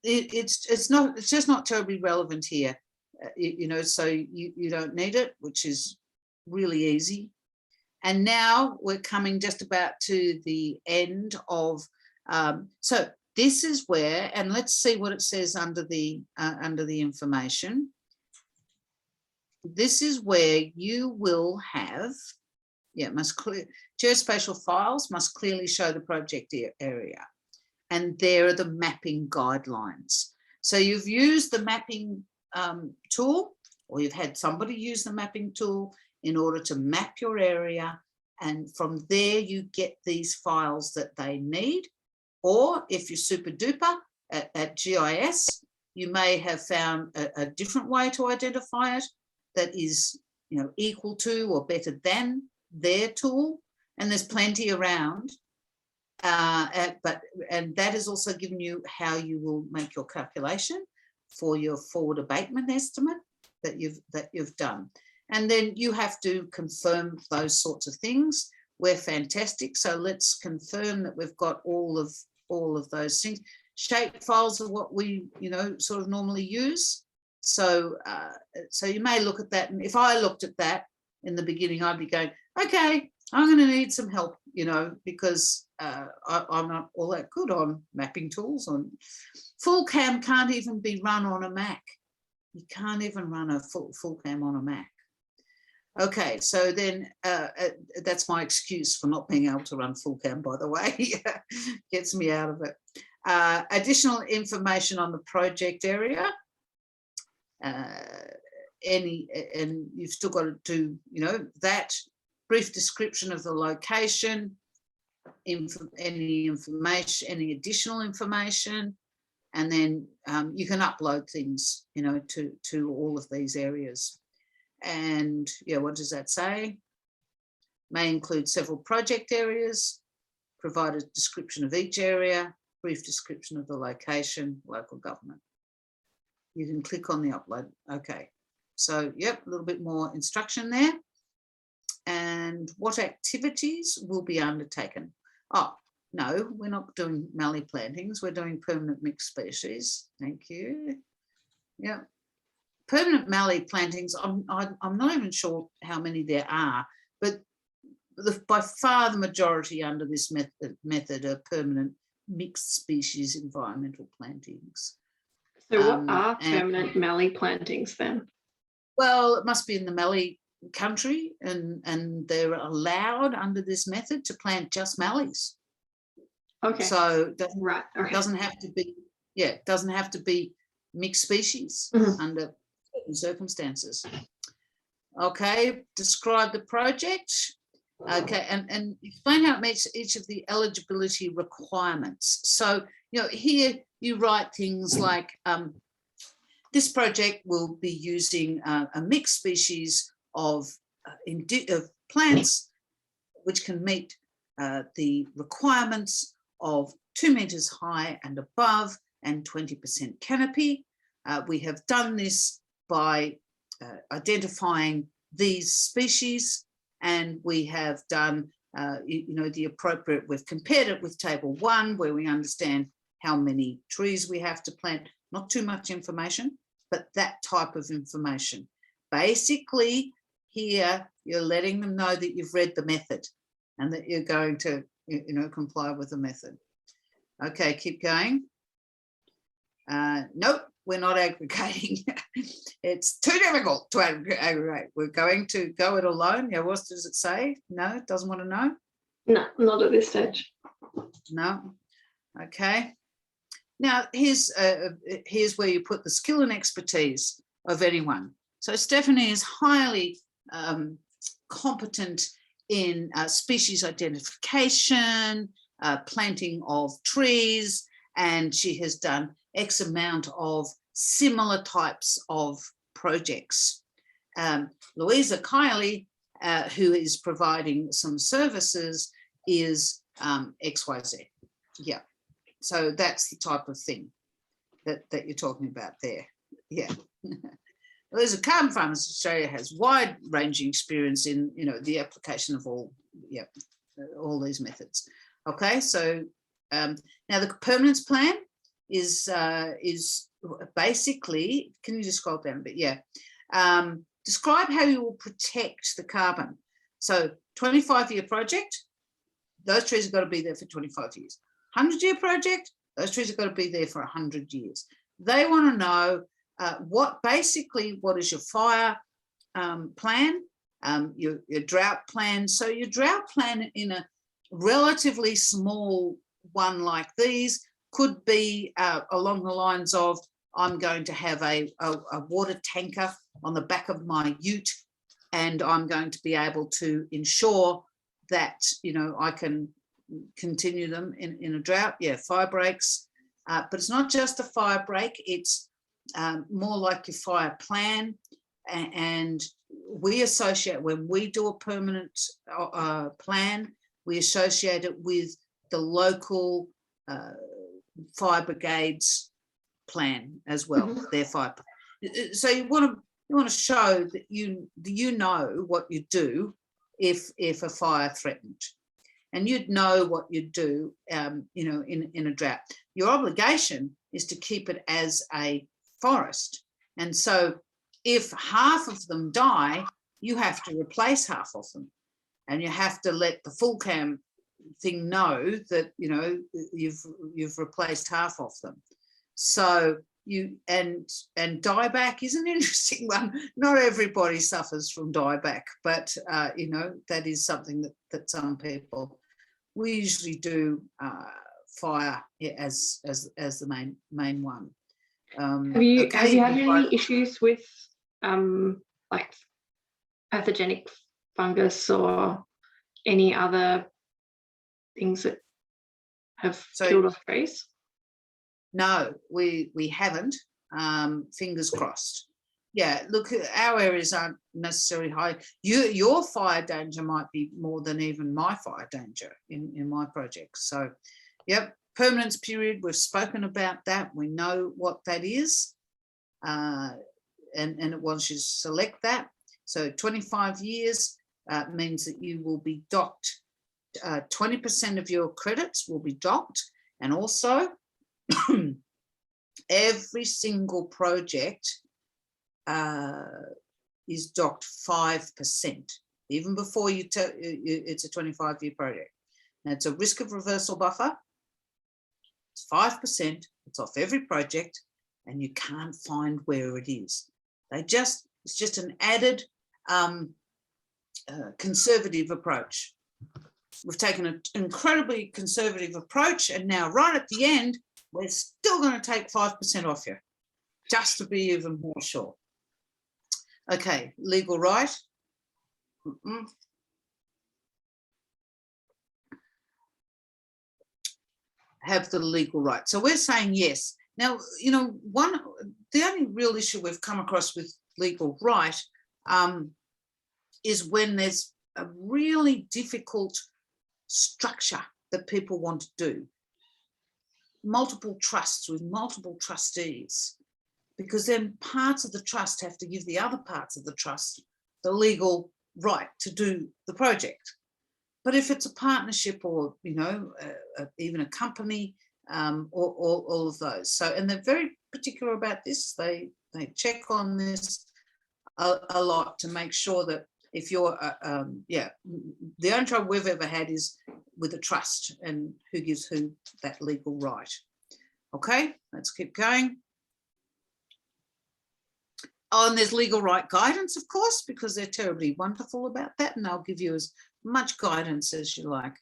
S2: It's just not terribly relevant here, so you don't need it, which is really easy. And now we're coming just about to the end of, so this is where, and let's see what it says under the information. This is where you will have, geospatial files must clearly show the project area. And there are the mapping guidelines. So you've used the mapping tool, or you've had somebody use the mapping tool in order to map your area, and from there you get these files that they need. Or if you're super duper at GIS, you may have found a different way to identify it that is, equal to or better than their tool, and there's plenty around. And that has also given you how you will make your calculation for your forward abatement estimate that you've done. And then you have to confirm those sorts of things. We're fantastic. So let's confirm that we've got all of those things. Shape files are what we, sort of normally use. So you may look at that. And if I looked at that in the beginning, I'd be going, okay, I'm going to need some help, because I'm not all that good on mapping tools. On full cam can't even be run on a Mac. You can't even run a full cam on a Mac. Okay, so then that's my excuse for not being able to run full cam, by the way. Gets me out of it. Additional information on the project area. And you've still got to do, that brief description of the location, any information, any additional information, and then you can upload things, to all of these areas. And what does that say? May include several project areas, provide a description of each area, brief description of the location, local government. You can click on the upload. Okay, so a little bit more instruction there. And what activities will be undertaken? Oh, no, we're not doing mallee plantings. We're doing permanent mixed species. Thank you. Yeah. Permanent mallee plantings, I'm not even sure how many there are, but by far the majority under this method are permanent mixed species environmental plantings.
S1: So what are permanent mallee plantings then?
S2: Well, it must be in the mallee country, and they're allowed under this method to plant just mallees. Okay. So it doesn't have to be, it doesn't have to be mixed species under circumstances. Okay, describe the project. Okay, and explain how it meets each of the eligibility requirements. So, here you write things like, this project will be using a mixed species of plants which can meet the requirements of 2 meters high and above and 20% canopy. We have done this by identifying these species, and we have done the appropriate, we've compared it with table 1 where we understand how many trees we have to plant, not too much information, but that type of information. Basically, here you're letting them know that you've read the method and that you're going to comply with the method. Okay, keep going. Nope, we're not aggregating. It's too difficult to aggregate. We're going to go it alone. Yeah, what does it say? No, it doesn't want to know?
S1: No, not at this stage.
S2: No. Okay. Now, here's where you put the skill and expertise of anyone. So Stephanie is highly competent in species identification, planting of trees, and she has done X amount of similar types of projects. Louisa Kiley, who is providing some services, is XYZ. Yeah. So that's the type of thing that you're talking about there. Yeah. Louisa Carbon Farmers Australia has wide-ranging experience in the application of all these methods. Okay, so now the permanence plan is basically, can you just scroll down a bit? Yeah. Describe how you will protect the carbon. So 25-year project, those trees have got to be there for 25 years. 100-year project, those trees have got to be there for 100 years. They want to know what is your fire plan, your drought plan. So your drought plan in a relatively small one like these could be along the lines of, I'm going to have a water tanker on the back of my ute, and I'm going to be able to ensure that I can continue them in a drought. Yeah, fire breaks, but it's not just a fire break, it's more like your fire plan. And we associate, when we do a permanent plan, we associate it with the local fire brigades plan as well. Mm-hmm. Their fire plan. So you want to show that you know what you do if a fire threatened, and you'd know what you'd do in a drought. Your obligation is to keep it as a forest, and so if half of them die, you have to replace half of them, and you have to let the full cam thing know that you've replaced half of them. So and dieback is an interesting one. Not everybody suffers from dieback, but that is something that some people. We usually do fire as the main one.
S1: Have you had any issues with like pathogenic fungus or any other things that have killed off trees?
S2: No, we haven't. Fingers crossed. Yeah, look, our areas aren't necessarily high. Your fire danger might be more than even my fire danger in my project. So, yep, permanence period, we've spoken about that. We know what that is. And it wants you to select that. So 25 years means that you will be docked. 20% of your credits will be docked, and also every single project is docked 5%, even before it's a 25-year project. Now, it's a risk of reversal buffer. It's 5%. It's off every project, and you can't find where it is. It's just an added conservative approach. We've taken an incredibly conservative approach, and now right at the end, we're still going to take 5% off you, just to be even more sure. Okay, legal right. Have the legal right. So we're saying yes. Now, the only real issue we've come across with legal right is when there's a really difficult structure that people want to do. Multiple trusts with multiple trustees. because then parts of the trust have to give the other parts of the trust the legal right to do the project. But if it's a partnership or, you know, even a company, or all of those. So, and they're very particular about this. They check on this a lot to make sure that if you're, the only trouble we've ever had is with a trust and who gives who that legal right. Okay, let's keep going. Oh, and there's legal right guidance, of course, because they're terribly wonderful about that, and they'll give you as much guidance as you like.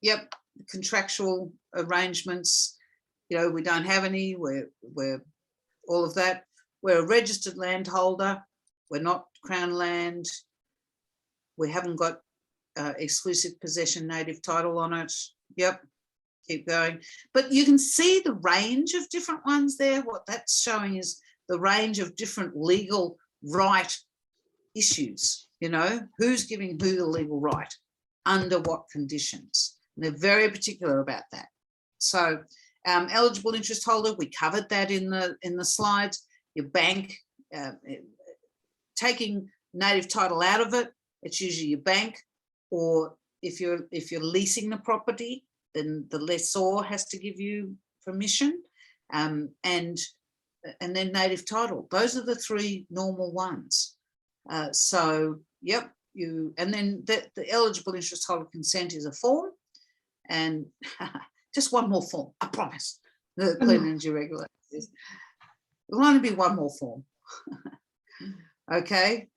S2: Yep, contractual arrangements, you know, we don't have any, we're all of that. We're a registered landholder, we're not Crown land, we haven't got exclusive possession native title on it. Yep, keep going. But you can see the range of different ones there. What that's showing is the range of different legal right issues, you know, who's giving who the legal right, under what conditions. And they're very particular about that. So eligible interest holder, we covered that in the slides. Your bank, taking native title out of it, it's usually your bank, or if you're leasing the property, then the lessor has to give you permission, and then native title. Those are the three normal ones. So yep, and then the eligible interest holder consent is a form, and just one more form, I promise. The Clean Energy Regulator says there'll only be one more form. Okay.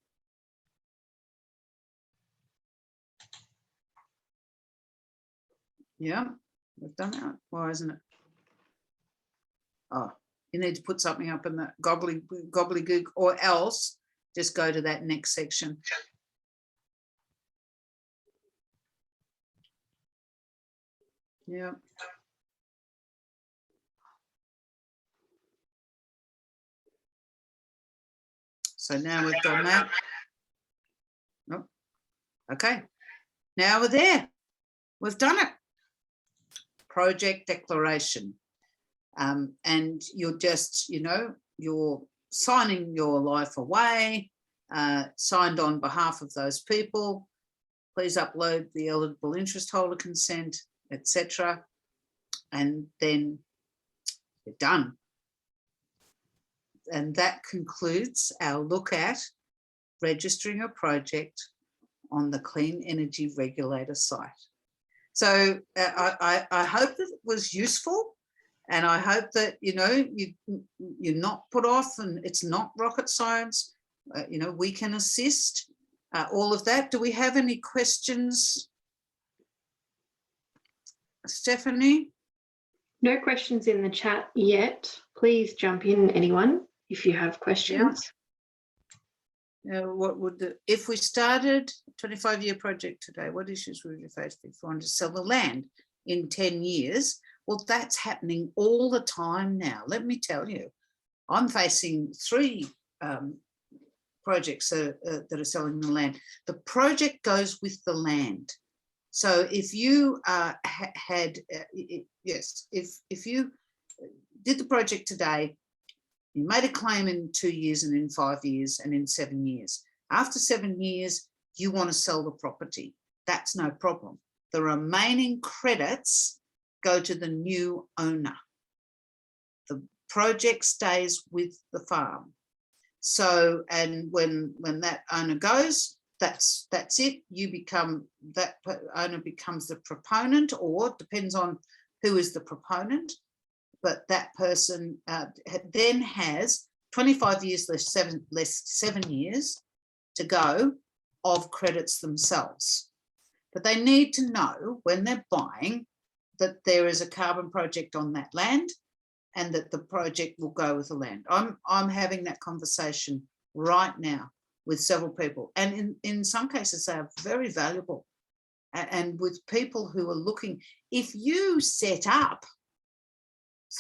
S2: Yeah, we've done that. Why isn't it? Oh, you need to put something up in the gobbledygook, or else just go to that next section. Yeah. So now we've done that. Oh, okay. Now we're there. We've done it. Project declaration. And you're just, you know, you're signing your life away, signed on behalf of those people. Please upload the eligible interest holder consent, etc. And then you're done. And that concludes our look at registering a project on the Clean Energy Regulator site. So I hope that it was useful, and I hope that, you know, you're not put off, and it's not rocket science. You know, we can assist, all of that. Do we have any questions, Stephanie?
S1: No questions in the chat yet. Please jump in, anyone, if you have questions.
S2: What would if we started a 25-year project today, what issues would you face if you wanted to sell the land in 10 years? Well, that's happening all the time now. Let me tell you, I'm facing 3 projects that are selling the land. The project goes with the land. So if you if you did the project today, you made a claim in 2 years and in 5 years and in 7 years. After 7 years, you want to sell the property. That's no problem. The remaining credits go to the new owner. The project stays with the farm. So, and when that owner goes, that's it. You become, that owner becomes the proponent, or depends on who is the proponent. But that person then has 25 years less 7 years to go of credits themselves. But they need to know when they're buying that there is a carbon project on that land, and that the project will go with the land. I'm having that conversation right now with several people, and in some cases they are very valuable. And with people who are looking, if you set up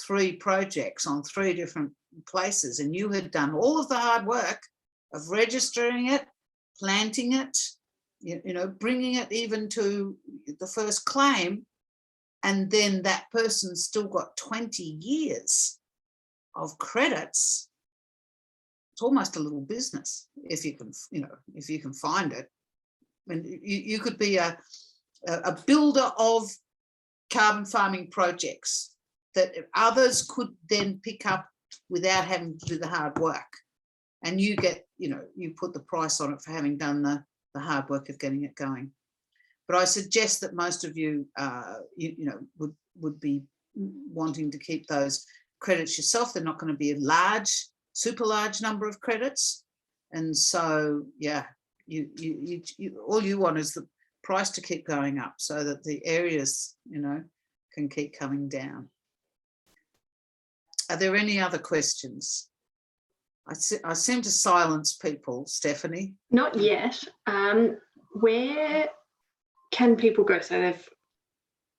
S2: 3 projects on 3 different places, and you had done all of the hard work of registering it, planting it, you know, bringing it even to the first claim, and then that person's still got 20 years of credits, it's almost a little business if you can, if you can find it. And you could be a builder of carbon farming projects that others could then pick up without having to do the hard work. And you get, you put the price on it for having done the hard work of getting it going. But I suggest that most of you, would be wanting to keep those credits yourself. They're not going to be a large, super large number of credits. And so, yeah, you all you want is the price to keep going up so that the areas, can keep coming down. Are there any other questions? I seem to silence people, Stephanie.
S1: Not yet. Where can people go? So they've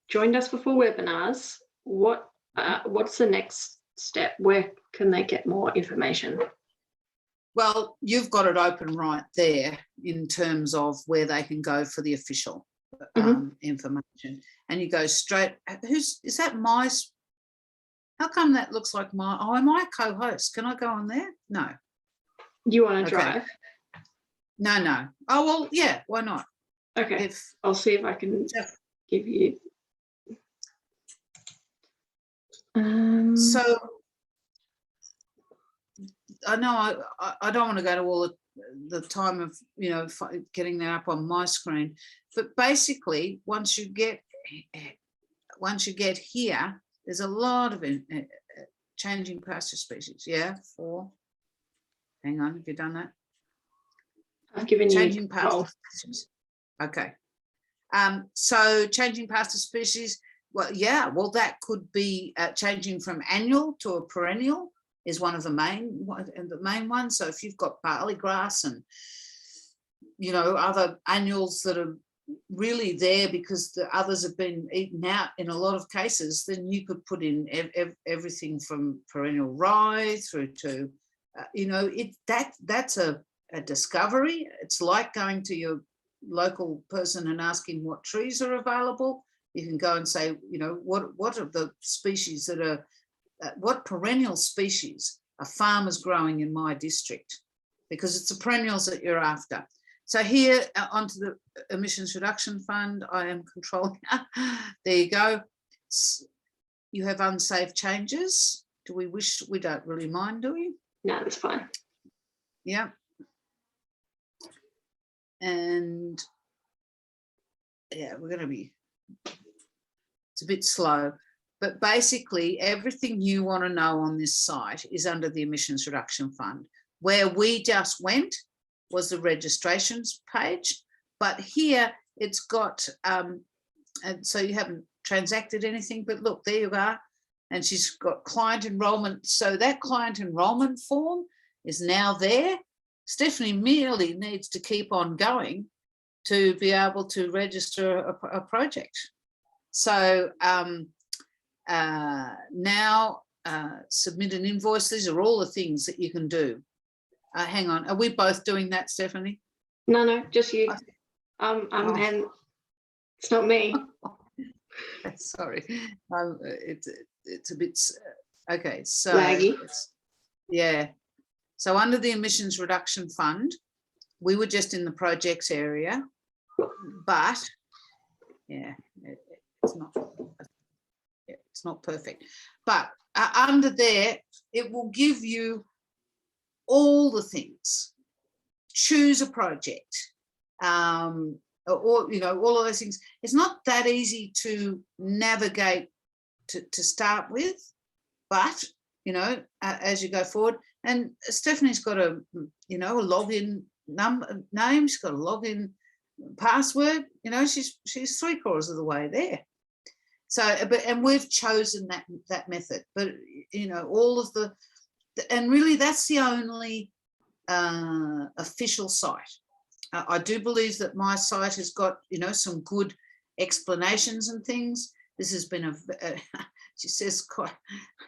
S1: joined us for 4 webinars. What's the next step? Where can they get more information?
S2: Well, you've got it open right there in terms of where they can go for the official information. And you go straight, is that my, how come that looks like my, am I a co-host? Can I go on there? No.
S1: You want to drive?
S2: No. Oh, well, yeah, why not?
S1: Okay, I'll see if I can give you.
S2: So I know I don't want to go to all the time of getting that up on my screen, but basically once you get here, there's a lot of changing pasture species. Yeah, 4. Hang on, have you done that?
S1: I've given
S2: changing
S1: you
S2: pasture species. Okay. So changing pasture species. Well, yeah. Well, that could be changing from annual to a perennial is one of the main ones. So if you've got barley grass and other annuals that are really there because the others have been eaten out in a lot of cases, then you could put in everything from perennial rye through to that's a discovery. It's like going to your local person and asking what trees are available. You can go and say, what are the species that are, what perennial species are farmers growing in my district? Because it's the perennials that you're after. So here onto the Emissions Reduction Fund, I am controlling. There you go. You have unsafe changes. Do we wish? We don't really mind, do we?
S1: No, that's fine.
S2: Yeah. And yeah, we're going to be, it's a bit slow, but basically everything you want to know on this site is under the Emissions Reduction Fund. Where we just went was the registrations page, but here it's got, and so you haven't transacted anything, but look, there you are. And she's got client enrollment. So that client enrollment form is now there. Stephanie merely needs to keep on going to be able to register a project. So now submit an invoice. These are all the things that you can do. Hang on, are we both doing that, Stephanie?
S1: No, just you. And it's not me.
S2: Sorry, it's a bit okay. So
S1: laggy.
S2: Yeah. So under the Emissions Reduction Fund, we were just in the projects area, but yeah, it's not perfect. But under there, it will give you all the things. Choose a project, or all of those things. It's not that easy to navigate to start with, but as you go forward. And Stephanie's got a login name. She's got a login password. She's 3/4 of the way there. So, and we've chosen that method. But all of the and really that's the only official site. I do believe that my site has got some good explanations and things. This has been she says quite.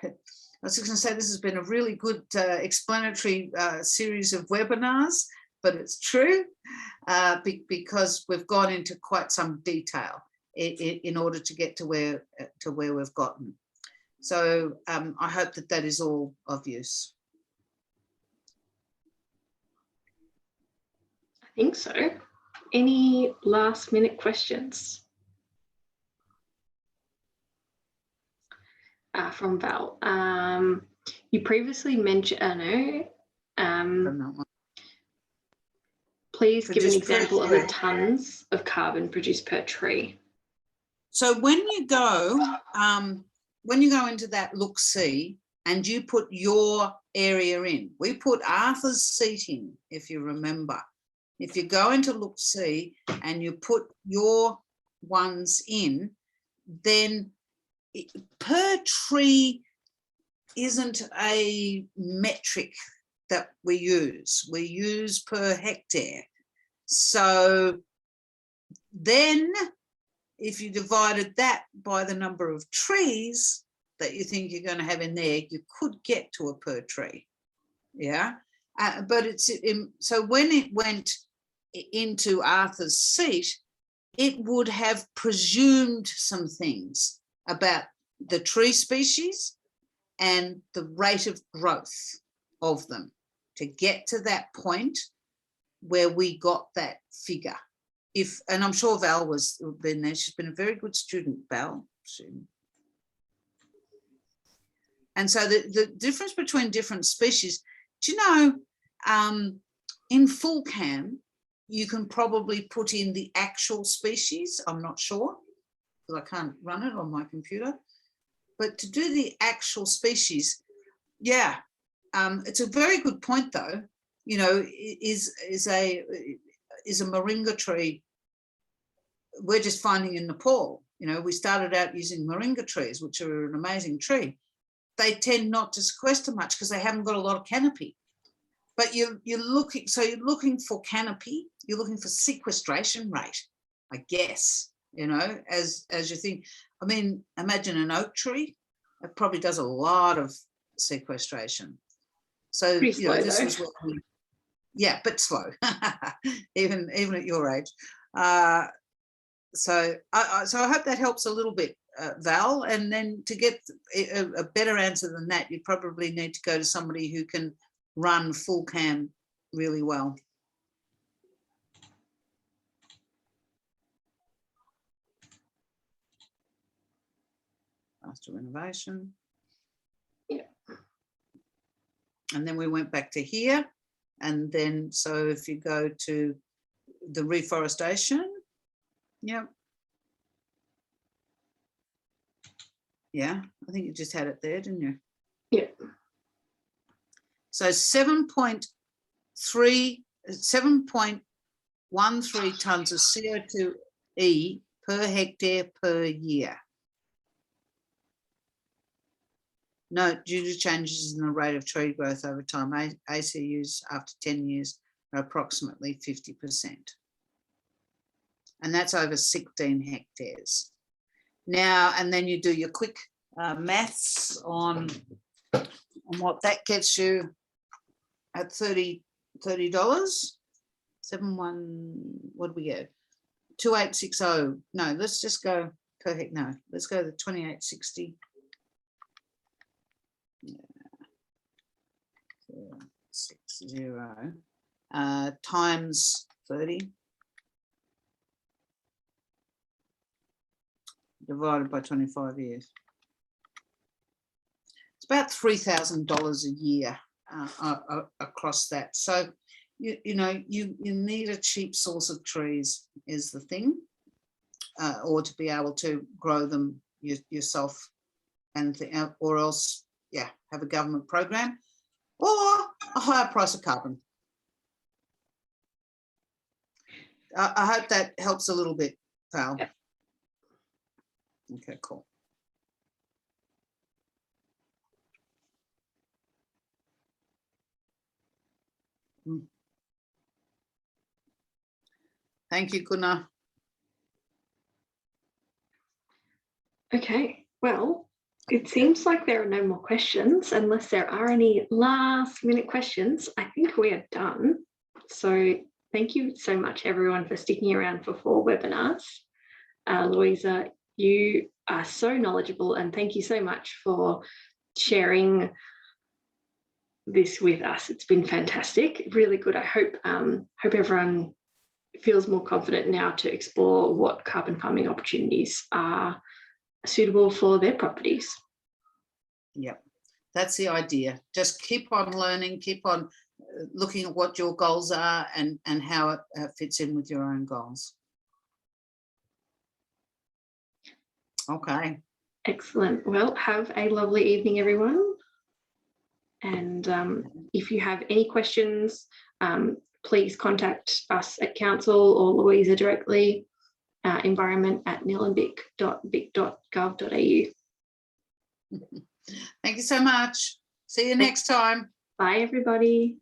S2: I was just going to say this has been a really good explanatory series of webinars, but it's true because we've gone into quite some detail in order to get to where we've gotten. So I hope that that is all of use.
S1: I think so. Any last minute questions? From Val. You previously mentioned, please give an example of the tonnes of carbon produced per tree.
S2: So when you go into that look-see and you put your area in, we put Arthur's seat in, if you remember. If you go into look-see and you put your ones in, then per tree isn't a metric that we use. We use per hectare. So then if you divided that by the number of trees that you think you're going to have in there, you could get to a per tree. Yeah. But so when it went into Arthur's seat, it would have presumed some things about the tree species and the rate of growth of them to get to that point where we got that figure. And I'm sure Val was been there. She's been a very good student, Val. And so the difference between different species, do you know, in full cam, you can probably put in the actual species. I'm not sure because I can't run it on my computer. But to do the actual species, yeah, it's a very good point though. You know, is a moringa tree. We're just finding in Nepal. You know, we started out using moringa trees, which are an amazing tree. They tend not to sequester much because they haven't got a lot of canopy. But you're looking for canopy. You're looking for sequestration rate, I guess. You know, as you think. I mean, imagine an oak tree. It probably does a lot of sequestration. So
S1: pretty
S2: you know,
S1: slow,
S2: this
S1: though.
S2: was what we, yeah, but slow, even at your age. So I hope that helps a little bit, Val. And then to get a better answer than that, you probably need to go to somebody who can run full cam really well. After renovation.
S1: Yeah.
S2: And then we went back to here. And then, so if you go to the reforestation, yep. Yeah, I think you just had it there, didn't you?
S1: Yeah.
S2: So 7.13 tonnes of CO2e per hectare per year. Note, due to changes in the rate of tree growth over time, ACUs after 10 years are approximately 50%. And that's over 16 hectares. Now, and then you do your quick maths on what that gets you at $30. 71, what do we get? 2860. No, let's just go per hectare. No, let's go to 2860. Yeah. 60 times 30 divided by 25 years. It's about $3,000 a year across that. So you know you need a cheap source of trees is the thing, or to be able to grow them yourself, and or else have a government program or a higher price of carbon. I hope that helps a little bit, Val.
S1: Yeah.
S2: Okay, cool. Thank you, Gunnar.
S1: Okay, well, it seems like there are no more questions. Unless there are any last minute questions, I think we are done. So thank you so much, everyone, for sticking around for 4 webinars. Louisa, you are so knowledgeable, and thank you so much for sharing this with us. It's been fantastic, really good. I hope everyone feels more confident now to explore what carbon farming opportunities are suitable for their properties.
S2: Yep, that's the idea. Just keep on learning, keep on looking at what your goals are and how it fits in with your own goals. Okay.
S1: Excellent. Well, have a lovely evening, everyone. And if you have any questions, please contact us at council or Louisa directly, environment@nillandvic.vic.gov.au.
S2: Thank you so much. See you next time.
S1: Bye, everybody.